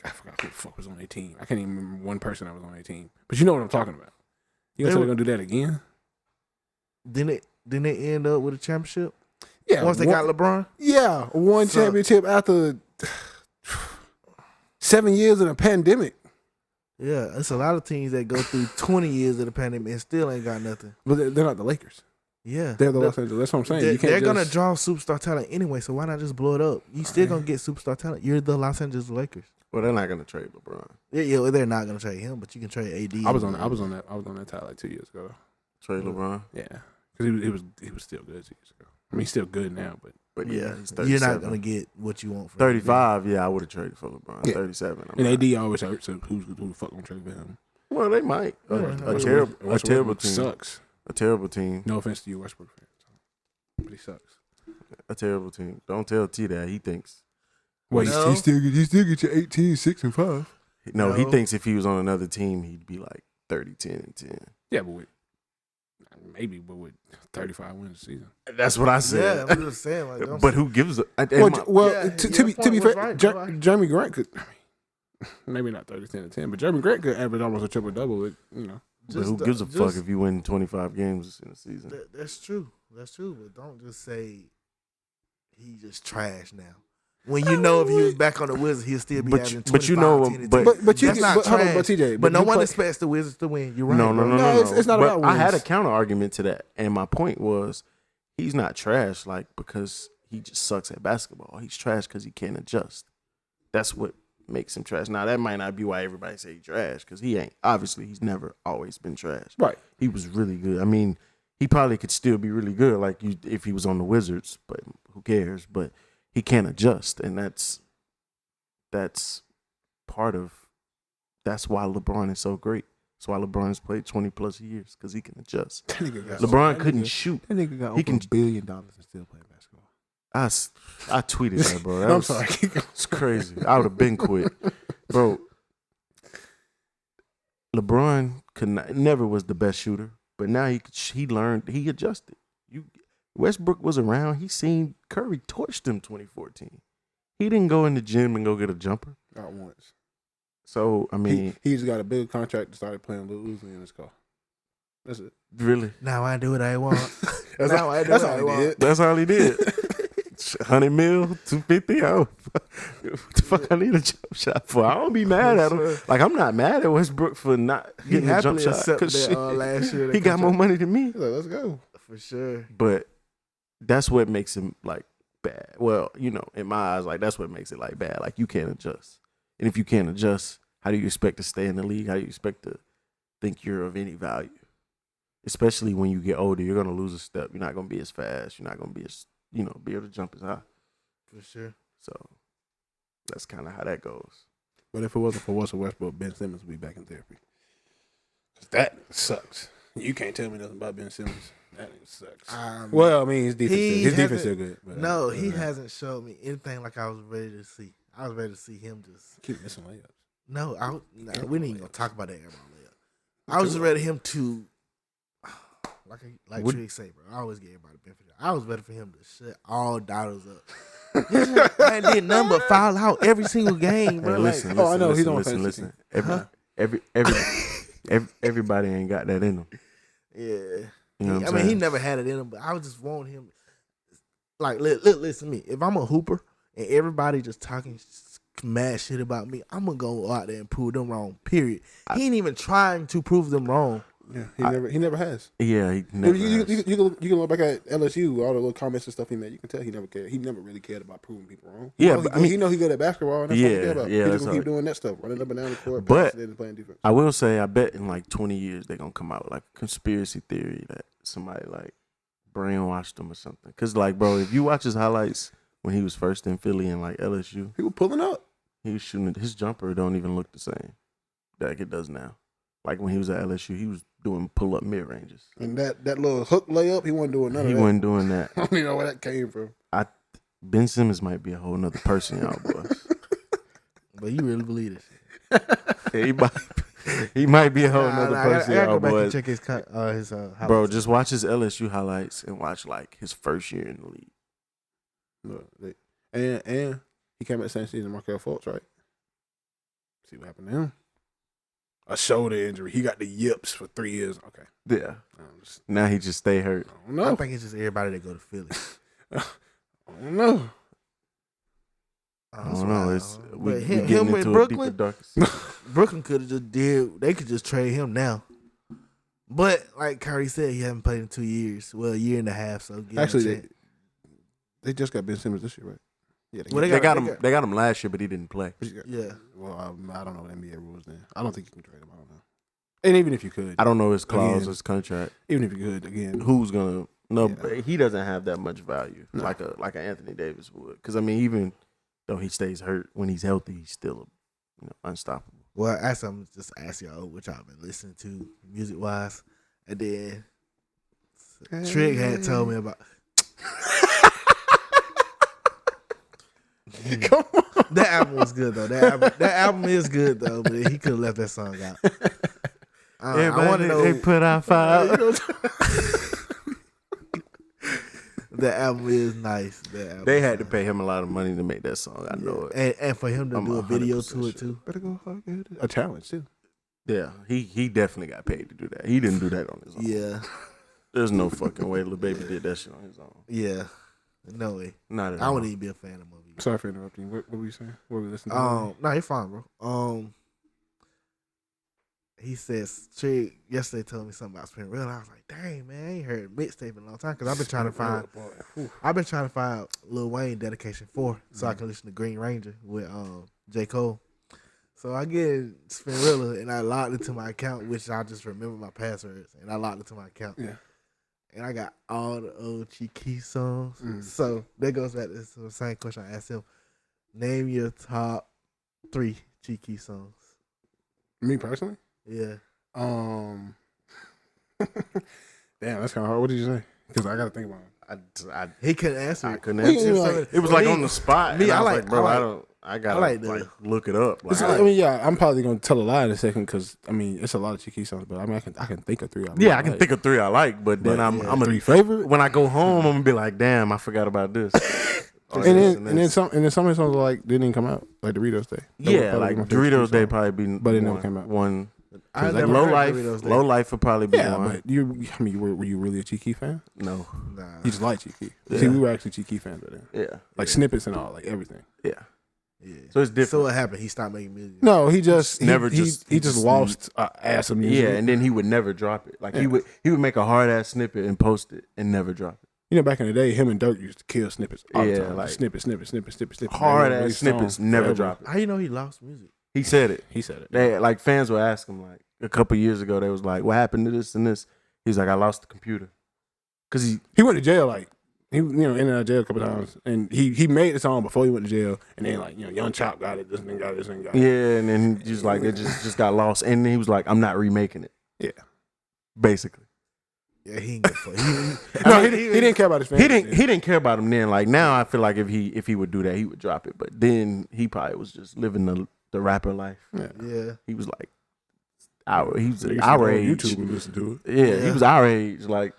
I forgot who the fuck was on their team. I can't even remember one person that was on their team. But you know what I'm talking about. You gonna say they're gonna do that again? Didn't they end up with a championship? Yeah, Once they got LeBron? Yeah, one So- championship after 7 years in a pandemic. Yeah, it's a lot of teams that go through 20 years of the pandemic and still ain't got nothing. But they're not the Lakers. Yeah. They're the Los Angeles. That's what I'm saying. You can't They're going to just- draw superstar talent anyway, so why not just blow it up? You still going to get superstar talent. You're the Los Angeles Lakers. Well, they're not gonna trade LeBron. Yeah, they're not going to trade him, but you can trade AD. I was on that tie like 2 years ago. Trade LeBron. Yeah, because he was still good 2 years ago. I mean, he's still good now, but Yeah, he's 37. You're not going to get what you want for 35. Yeah, I would have traded for LeBron. Yeah. 37. and AD always hurt. So who the fuck gonna trade for him? Well, they might. A Westbrook terrible team. sucks. A terrible team. No offense to you, Westbrook fans, but he sucks. A terrible team. Don't tell T that he thinks. Well, No. he still get you 18, 6, and 5. No, he No. thinks if he was on another team, he'd be like 30, 10, and 10. Yeah, but with 35 wins a season. That's what I said. Yeah, I'm just saying. Like, But who gives a? and Well, my- to be point was fair, right, bro. Jeremy Grant could. I mean, maybe not 30, 10, and 10, but Jeremy Grant could average almost a triple double. With but who gives a fuck if you win 25 games in a season? That's true. That's true. But don't just say he just trash now. When you know if he was back on the Wizards, he'll still be But averaging you- 25, but you know- 10, and but- 10. But you That's can, not but, hold on, trash. but TJ, But no you one play- expects the Wizards to win. You're right. No. No, it's not But about I had a wins. counter argument to that, and my point was, he's not trash like because he just sucks at basketball. He's trash because he can't adjust. That's what makes him trash. Now that might not be why everybody say he's trash because he ain't. Obviously, he's never always been trash. Right. He was really good. I mean, he probably could still be really good, like you if he was on the Wizards. But who cares? But he can't adjust, and that's part of. That's why LeBron is so great. That's why LeBron has played 20 plus years because he can adjust. That nigga got LeBron couldn't shoot. That nigga got He can- $1 billion and still play basketball. I tweeted that, bro. That I'm was, sorry. It's crazy. I would have been quit, bro. LeBron never was the best shooter, but now he learned, he adjusted. Westbrook was around. He seen Curry torched him 2014. He didn't go in the gym and go get a jumper. Not once. So I mean, He just got a big contract and started playing Lil Uzi in his car. That's it. really, Now I do what I want. That's Now all, I do that's what all I he want. did. that's all he did. 100 mil, 250. Oh, what the fuck I need a jump shot for? I don't be mad at him. Like I'm not mad at Westbrook for not He getting a jump happily shot accepted because that last year. he got more money than me. He's like, let's go. For sure. But that's what makes him like bad. Well, in my eyes, like that's what makes it like bad. Like you can't adjust, and if you can't adjust, how do you expect to stay in the league? How do you expect to think you're of any value? Especially when you get older, you're gonna lose a step. You're not gonna be as fast. You're not gonna be as be able to jump as high. For sure. So that's kind of how that goes. But if it wasn't for Russell Westbrook, Ben Simmons would be back in therapy. 'Cause that sucks. You can't tell me nothing about Ben Simmons. That nigga sucks. Well, I mean, his defense is still good. But No, he hasn't showed me anything like I was ready to see. I was ready to see him just. keep missing layups. No, we ain't even gonna talk about that airball layup. I was just ready him to, like What- Trey say, bro. I always get everybody benefit. I was ready for him to shut all dollars up. I ain't did nothing but foul out every single game, bro. Hey, listen, oh, I know, he's on listen, fantasy listen. Everybody ain't got that in them. Yeah. You know what I I'm mean, he saying? never had it in him, but I was just wanting him. Like, listen to me. If I'm a hooper and everybody just talking mad shit about me, I'm gonna go out there and prove them wrong. Period. He ain't even trying to prove them wrong. Yeah, he never has. Yeah, he never. You has. can look back at LSU, all the little comments and stuff he made. You can tell he never cared. He never really cared about proving people wrong. Yeah, He but I mean, he know he good at basketball. And that's all he care about. yeah, He that's just gonna keep all. doing that stuff, running up and down the court, But- passing and playing defense. I will say, I bet in like 20 years they're gonna come out with like a conspiracy theory that somebody like brainwashed him or something. Cause like, bro, if you watch his highlights when he was first in Philly and like LSU, He was pulling up. he was shooting. His jumper don't even look the same like it does now. Like when he was at LSU, he was doing pull up mid ranges. And that little hook layup, he wasn't doing none He of that. wasn't doing that. I don't even know where that came from. Ben Simmons might be a whole nother person, y'all boys. But you really believe this? Yeah, he might be a whole nother I gotta person, go y'all back and boys. check his highlights. Bro, just watch his LSU highlights and watch like his first year in the league. Look, and he came at the same season, Markel Fultz, right? See what happened to him? A shoulder injury. He got the yips for 3 years. Okay. Yeah. I don't Now he just stay hurt. know. I think it's just everybody that go to Philly. I don't know. I don't know. It's we But getting him into in a Brooklyn, deeper dark. Brooklyn could have just they could just trade him now. But like Kyrie said, he haven't played in 2 years. Well, a year and a half. So give him a Actually, chance. they just got Ben Simmons this year, right? Yeah, Well, They got him last year, but he didn't play. Yeah. Well, I don't know what NBA rules then. I don't think you can trade him. I don't know. And even if you could, I don't know his clause, Again. his contract. even if you could, again, Who's gonna? No, Yeah. but he doesn't have that much value No. like a Anthony Davis would. Because I mean, even though he stays hurt, when he's healthy, he's still unstoppable. Well, actually, I'm just ask y'all what y'all been listening to music wise, and then Trig had told me about. Come on. That album was good though. That album is good though, but he could have left that song out. I want to know. They put out five. That album is nice. They had to pay him a lot of money to make that song. I know it. and for him to I'm do a video 100% to it sure. too. Better go hard. A challenge too. Yeah, he definitely got paid to do that. He didn't do that on his own. Yeah, There's no fucking way Lil Baby did that shit on his own. yeah. No way. Not at I all. wouldn't even be a fan of movie. Sorry for interrupting. What were you saying? What were we listening to? No, you're fine, bro. He says Trig yesterday told me something about Spin Real. I was like, dang man, I ain't heard mixtape in a long time because I've been trying to find Lil Wayne Dedication 4 so I can listen to Green Ranger with J. Cole. So I get Spinrilla and I logged into my account, which I just remember my passwords, and I logged into my account. Yeah. And I got all the old Keef songs. So that goes back to the same question I asked him. Name your top 3 Keef songs. Me personally? Yeah. Damn, that's kind of hard. What did you say? Because I got to think about it. He couldn't answer I it. couldn't answer. Like, it was like on the spot. Me, and I was like- bro, I I like- don't. I gotta like like, the- look it up. Like, I mean, yeah, I'm probably gonna tell a lie in a second because I mean it's a lot of Chiquis songs, but I mean I can think of 3. yeah, I can think of 3 I like, but then I'm a 3 favorite. when I go home, I'm gonna be like, damn, I forgot about this. Or And then this. some of the songs like didn't even come out, like Doritos Day. That was Yeah, probably like my favorite Doritos Chiquis Day song. probably be But it never came out. one. I Like never low heard life, Doritos Day. low life would probably be Yeah, one. but I mean, were you really a Chiquis fan? No, Nah. You just like Chiquis. Yeah. See, we were actually Chiquis fans back then. yeah, Like snippets and all, like everything. yeah. Yeah. So it's different. So what happened? He stopped making music. No, he just Never he just- just lost ass of music. Yeah, and then he would never drop it. Like Yeah. he would make a hard ass snippet and post it and never drop it. You know, back in the day, him and Dirk used to kill snippets all the Yeah, time. like- Snippet. Hard They ass released snippets, songs never forever. drop it. How you know he lost music? He said it. He said it. They like fans would ask him like a couple years ago. They was like, "What happened to this and this?" He's like, "I lost the computer," because He went to jail like he in and out of jail a couple times, and he made the song before he went to jail, and then like Young Chop got it, this nigga got it, this nigga got it. yeah, and then he just like it just got lost, and then he was like, "I'm not remaking it." Yeah. Basically. Yeah, he ain't good for No, he didn't care about his fans. He didn't care about him then. Like now, I feel like if he would do that, he would drop it. But then he probably was just living the rapper life. Yeah. He was like He was used to our go on age. YouTube and listen to it. Yeah, Yeah. he was our age, like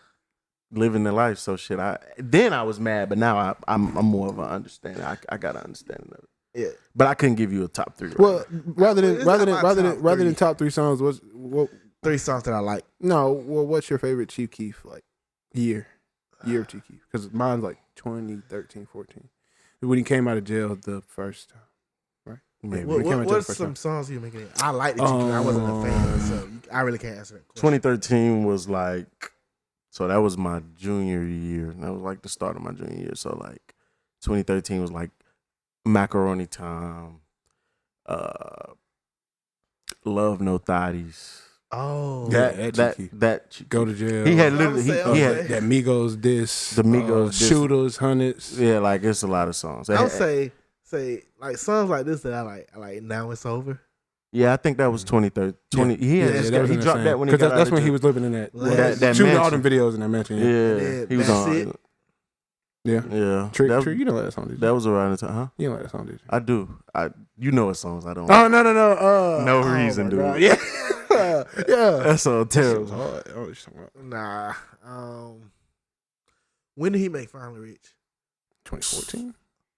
living the life. So shit, then I was mad, but now I'm more of an understanding. I got an understanding of it. Yeah. But I couldn't give you a top 3. Right Well, now. rather Well, than it's not my top than three. top 3 songs, what 3 songs that I like. what's your favorite Chief Keef like year of Chief Keef? Because mine's like 2013, 14 when he came out of jail the first time. Maybe. we came into the What's first some time. songs you making? I like the Chief. I wasn't a fan, so I really can't answer that question. 2013 was like, so that was my junior year. That was like the start of my junior year. So like 2013 was like Macaroni Time, Love No Thotties. Oh, That Go to jail. he had I literally would say- he I had would that Migos diss, The Migos diss. shooters, hundreds. yeah, like it's a lot of songs. I would say like songs like this that I like. I like Now It's Over. Yeah, I think that was 2013. 20. He had just that got, was he in the dropped same- that when he 'cause got that's out when of he jail. was living in that That shooting all mansion. them videos in that mansion. Yeah, he was That's on. It. Yeah. Yeah, Trick, that, you don't like that song, did you? that was around the time, huh? You don't like that song, did you? I do. You know what songs I don't. Oh no. No oh reason, my dude. God. Yeah. Yeah. That's so That shit was terrible. hard. I don't know what you're talking about. Nah. When did he make Finally Rich? 2014?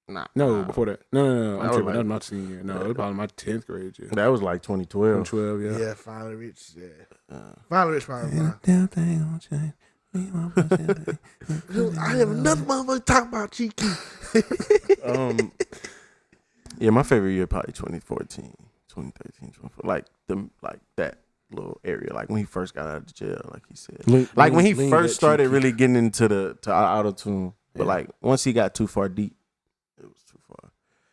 Nah, No, before that. No. That I'm was tripping. like- That was my senior year. No, it was probably my 10th grade year. that was like 2012. 2012, yeah. Yeah, Finally Rich. Yeah, Uh, Finally Rich. Finally Rich. Damn thing on change. I have another motherfucker talking about Cheeky. Yeah, my favorite year probably 2014, 2013, 2014. Like that little area. Like when he first got out of jail, like he said. Like when he first started really getting into auto tune. But like once he got too far deep, it was too far.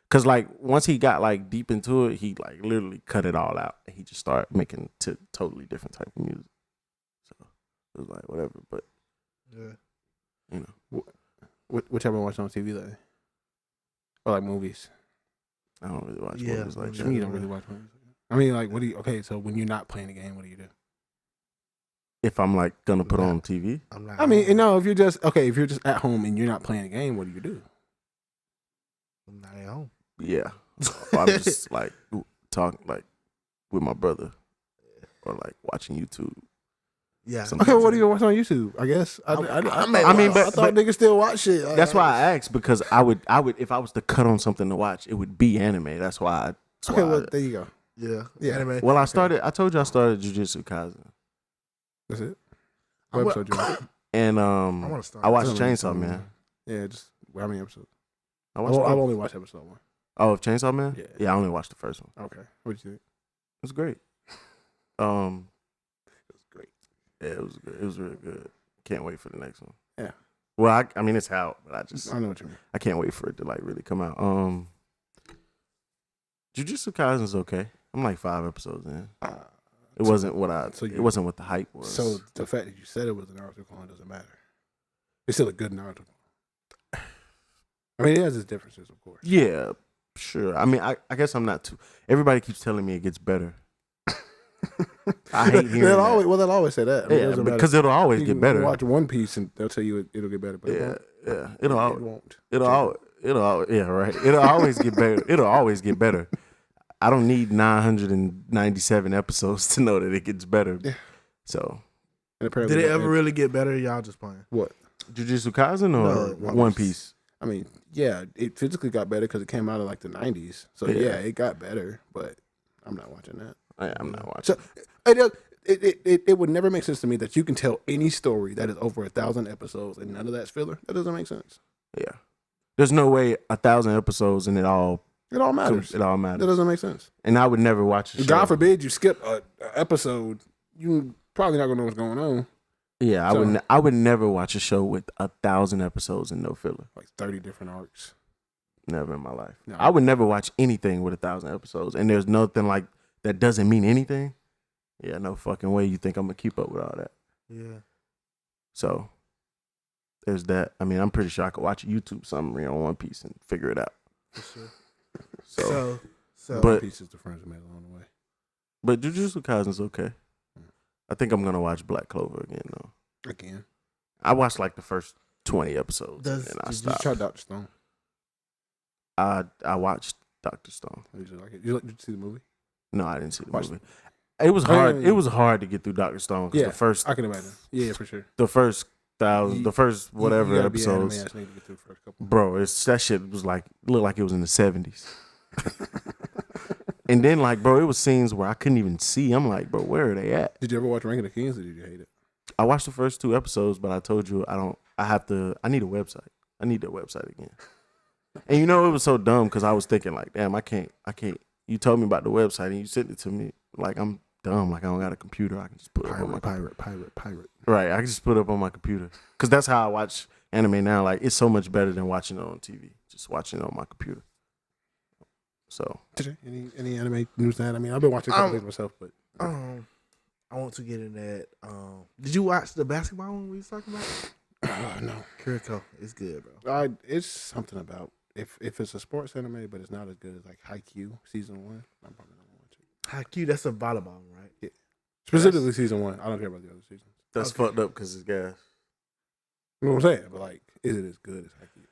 Cause like once he got like deep into it, he like literally cut it all out. And he just started making totally different type of music. So it was like whatever. But you know, what y'all been watching on TV lately? Or like movies? I don't really watch movies like that. You don't really watch movies. I mean, like, what do you? Okay, so when you're not playing the game, what do you do? If I'm like gonna put on TV, I'm not. I mean, no. If you're just at home and you're not playing the game, what do you do? I'm not at home. yeah, I'm just like talking like with my brother, or like watching YouTube. Yeah. Okay, what do you watch on YouTube? I guess. I thought niggas still watch shit. That's why I asked, because I would if I was to cut on something to watch, it would be anime. That's why. Well, there you go. Yeah. Anime. Well, I told you I started Jujutsu Kaisen. That's it. What episode you watch? And I watched Tell me. Chainsaw Man. Yeah, just how many episodes? I've only watched episode 1. Oh, of Chainsaw Man? Yeah. I only watched the first one. Okay. What did you think? It was great. It was great. Yeah, it was good. It was really good. Can't wait for the next one. Yeah. Well, I mean it's out, but I know what you mean. I can't wait for it to like really come out. Jujutsu Kaisen's okay. I'm like 5 episodes in. It wasn't what it wasn't what the hype was. So the fact that you said it was a Naruto clone doesn't matter. It's still a good Naruto clone. I mean, it has its differences, of course. Yeah, sure. I mean, I guess I'm not too. Everybody keeps telling me it gets better. I hate hearing that. They'll always say that. I mean, yeah, because it'll always get better. Watch One Piece and they'll tell you it'll get better. But it won't. It'll always get better. It'll always get better. I don't need 997 episodes to know that it gets better. Yeah. So, did it ever really get better? Y'all just playing what? Jujutsu Kaisen or One Piece? I mean, yeah, it physically got better because it came out of like the 90s. So yeah, it got better, but I'm not watching that. I'm not watching. So it would never make sense to me that you can tell any story that is over 1,000 episodes and none of that's filler. That doesn't make sense. Yeah, there's no way 1,000 episodes and it all matters. It all matters. That doesn't make sense. And I would never watch a show. God forbid you skip an episode. You probably not gonna know what's going on. Yeah, I would never watch a show with 1,000 episodes and no filler. Like 30 different arcs. Never in my life. No. I would never watch anything with 1,000 episodes, and there's nothing like that doesn't mean anything. Yeah, no fucking way you think I'm gonna keep up with all that. Yeah. So there's that. I mean, I'm pretty sure I could watch a YouTube summary on One Piece and figure it out. For sure. So but One Piece is the friends we made along the way. But Jujutsu Kaisen's okay. I think I'm gonna watch Black Clover again though. Again. I watched like the first 20 episodes and I stopped. Did you try Dr. Stone? I watched Dr. Stone. Did you like it? Did you see the movie? No, I didn't see the movie. It was hard. It was hard to get through Dr. Stone. Yeah, the first. I can imagine. Yeah, for sure. The first whatever you episodes, to get through the first couple. bro. That shit was like looked like it was in the 70s. And then like, bro, it was scenes where I couldn't even see. I'm like, bro, where are they at? Did you ever watch Ranking of Kings or did you hate it? I watched the first 2 episodes, but I told you I need a website. I need that website again. And you know, it was so dumb because I was thinking like, damn, I can't. You told me about the website and you sent it to me. Like I'm dumb. Like I don't got a computer. I can just put it up on my pirate. Right, I can just put it up on my computer. Because that's how I watch anime now. Like it's so much better than watching it on TV. Just watching it on my computer. So any anime news that? I mean, I've been watching a couple things myself, but I want to get in that. Did you watch the basketball one we was talking about? No. Kiriko, it's good, bro. It's something about if it's a sports anime, but it's not as good as like Haikyuu season 1. I'm probably not gonna watch it. Haikyuu, that's a volleyball, right? Yeah. Specifically season 1. I don't care about the other seasons. that's fucked up because it's gas. You know what I'm saying? But like, is it as good as Haikyuu?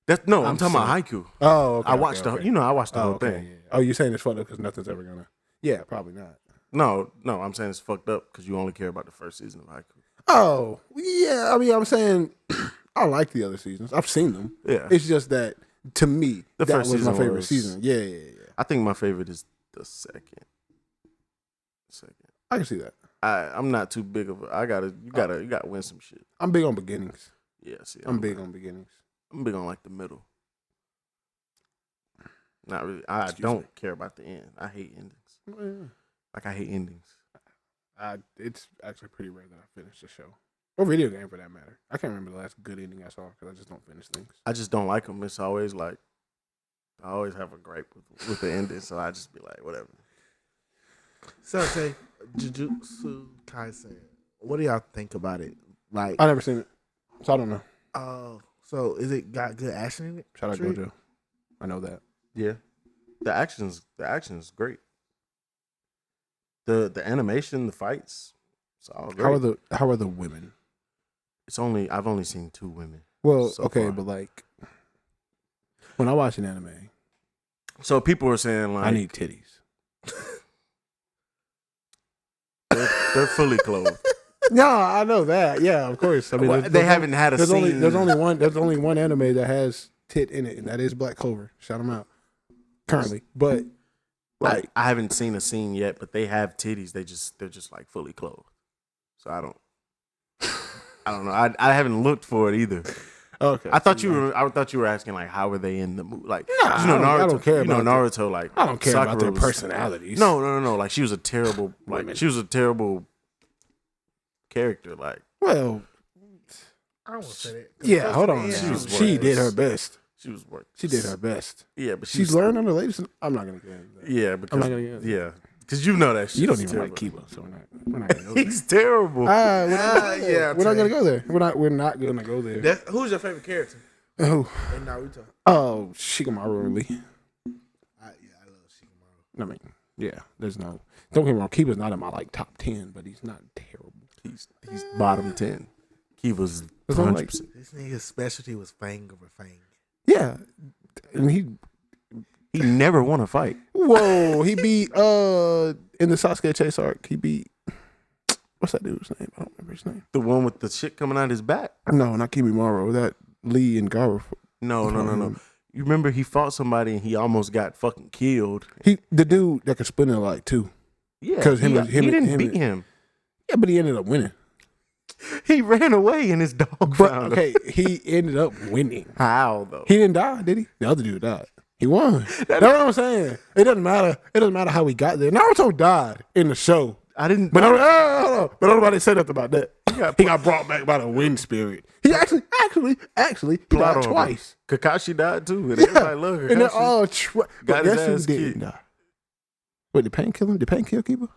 I'm talking about Haikyuu. Oh, okay. I watched I watched the whole thing. Yeah. Oh, you're saying it's fucked up because nothing's ever gonna? Yeah, probably not. No, I'm saying it's fucked up because you only care about the first season of Haikyuu. Oh, yeah. I mean, I'm saying I like the other seasons. I've seen them. Yeah. It's just that to me, the that first was my season favorite season. Yeah. I think my favorite is the second. I can see that. I'm not too big of a. You gotta win some shit. I'm big on beginnings. Yeah, see, I'm big on beginnings. I'm big on like the middle. Not really. I don't care about the end. I hate endings. Like I hate endings. It's actually pretty rare that I finish the show or video game for that matter. I can't remember the last good ending I saw because I just don't finish things. I just don't like them. It's always like I always have a gripe with the ending, so I just be like, whatever. So say Jujutsu Kaisen. What do y'all think about it? Like I never seen it, so I don't know. So is it got good action in it? Shout out Gojo. I know that. Yeah, the action's great. The animation, the fights, it's all great. How are the women? I've only seen 2 women. Well, so okay, far. but like when I watch an anime, So people are saying like I need titties. they're fully clothed. No, I know that. Yeah, of course. I mean, Well, they haven't had a scene. There's only one anime that has tit in it, and that is Black Clover. Shout them out. Currently, but like I haven't seen a scene yet, but they have titties. They're just like fully clothed. So I don't know. I haven't looked for it either. okay, I thought you were asking like how were they in the movie? Like Nah, you know, Naruto. I don't care about Naruto. Like I don't care Sakura about their was- personalities. No. Like she was a terrible Women. she was a terrible character. Like I don't want to say that. Yeah, hold on. She was She worse. did her best. she was working. She did her best. Yeah, but She's learned on the latest. I'm not gonna get into that. Yeah, I'm because not gonna get into that. yeah, because you know that shit. You don't is even like terrible. Kiba, so we're not gonna go there. He's terrible. We're not gonna go there. We're not gonna go there. Who's your favorite character Oh, in Naruto? Shikamaru Lee. I love Shikamaru. I mean, yeah. There's no. Don't get me wrong. Kiba's not in my like top 10, but he's not terrible. He's bottom 10. He was That's what I'm like. 100%. This nigga's specialty was fang over fang. Yeah, and He never won a fight. he beat in the Sasuke chase arc. He beat what's that dude's name? I don't remember his name. The one with the shit coming out his back. No, not Kimimaro. That Lee and Gaara. No. You remember he fought somebody and he almost got fucking killed. The dude that could spin it like two. Yeah, 'Cause he him didn't and- beat him. Yeah, but he ended up winning. He ran away and his dog But found him. okay, he ended up winning. How though? He didn't die, did he? The other dude died. He won. That's what I'm saying. It doesn't matter. It doesn't matter how he got there. Naruto died in the show. I didn't. But but nobody said nothing about that. He got brought back by the wind spirit. He actually he Plot died armor. twice. Kakashi died too. And Yeah, everybody loved and they're Kakashi. all Got but his guess who ass didn't kicked. die? Wait, did Pain kill him? Did Pain kill Kiba?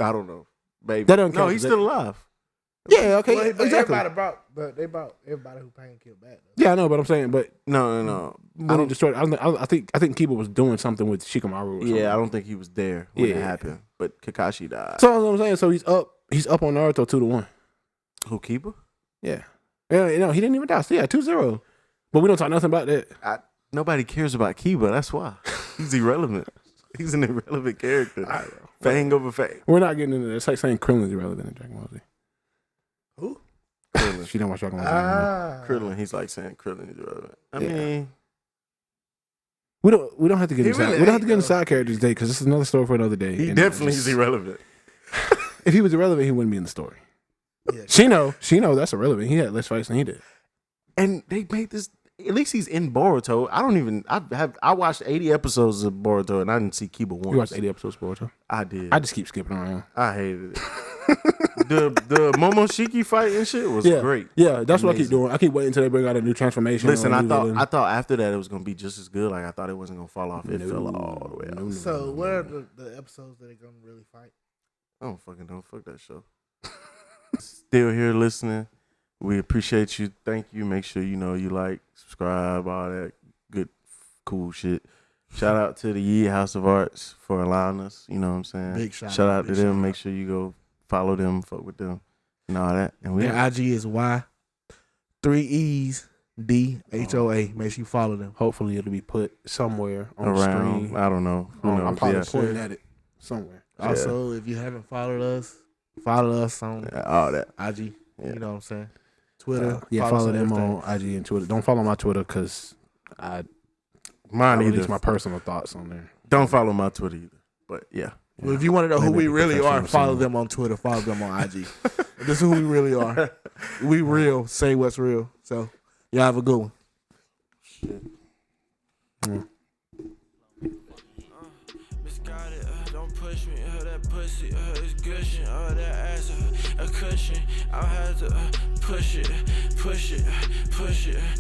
I don't know, baby. That don't no, count, he's 'cause still alive. Yeah, okay, Well, exactly. they brought everybody who Pain killed back. Yeah, I know, but I'm saying, but No. when he destroyed, I think Kiba was doing something with Shikamaru. Or something. Yeah, I don't think he was there when it Yeah. happened. But Kakashi died. So that's what I'm saying. So he's up on Naruto 2-1. Who, Kiba? Yeah. Yeah, no, he didn't even die. So yeah, 2-0. But we don't talk nothing about that. Nobody cares about Kiba. That's why. He's irrelevant. He's an irrelevant character. I don't know. Fang over fang. We're not getting into that. It's like saying Krillin's irrelevant in Dragon Ball Z. Who? Krillin. She don't watch Dragon Ball Z anymore. Krillin. He's like saying Krillin is irrelevant. I mean, We don't have to get He into really we don't have ain't, to get into though. side characters today because this is another story for another day. he And definitely just- is irrelevant. If he was irrelevant, he wouldn't be in the story. Yeah. Shino, that's irrelevant. He had less fights than he did. And they made this. At least he's in Boruto. I watched 80 episodes of Boruto and I didn't see Kiba once. You watched 80 episodes of Boruto. I did. I just keep skipping around. I hated it. the Momoshiki fight and shit was great. Yeah, that's what I keep Amazing. doing. I keep waiting until they bring out a new transformation. Listen, or a I new thought villain. I thought after that it was gonna be just as good. Like I thought it wasn't gonna fall off. It fell all the way out. So what are the episodes that are gonna really fight? I don't fucking know. Fuck that show. Still here listening. We appreciate you. Thank you. Make sure you like, subscribe, all that good, cool shit. Shout out to the Yee House of Arts for allowing us. You know what I'm saying? Big shout Shout out, out to big them. shout Make out. sure you go follow them, fuck with them, and all that. And we Their IG is Y3EsDHOA. Make sure you follow them. Hopefully, it'll be put somewhere on the around. screen. I don't know. Who knows? I'm probably Yeah. pointing at it somewhere. Also, if you haven't followed us, follow us on All that. IG. Yeah. You know what I'm saying? Twitter. Follow us them everything. on IG and Twitter. Don't follow my Twitter because I Mine release either. my personal thoughts on there. Don't follow my Twitter either. But yeah. Well, if you want to know who Maybe we really are, professional follow singer. them on Twitter. Follow them on IG. This is who we really are. We real. Say what's real. So, y'all have a good one. Misguided, don't push me, that pussy, it's gushing, that ass, a cushion. I'll have to push it,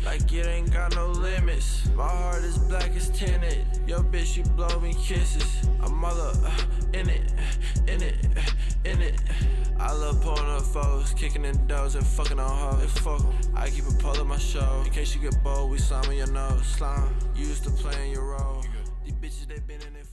like it ain't got no limits. My heart is black as tinted, yo bitch, she blow me kisses. I'm all in it. I love pulling up foes, kicking in doors and fucking on hoes. Fuck 'em. I keep a pole in my show, in case you get bold, we slime in your nose. Slime, you used to play in your role. These bitches, they been in it.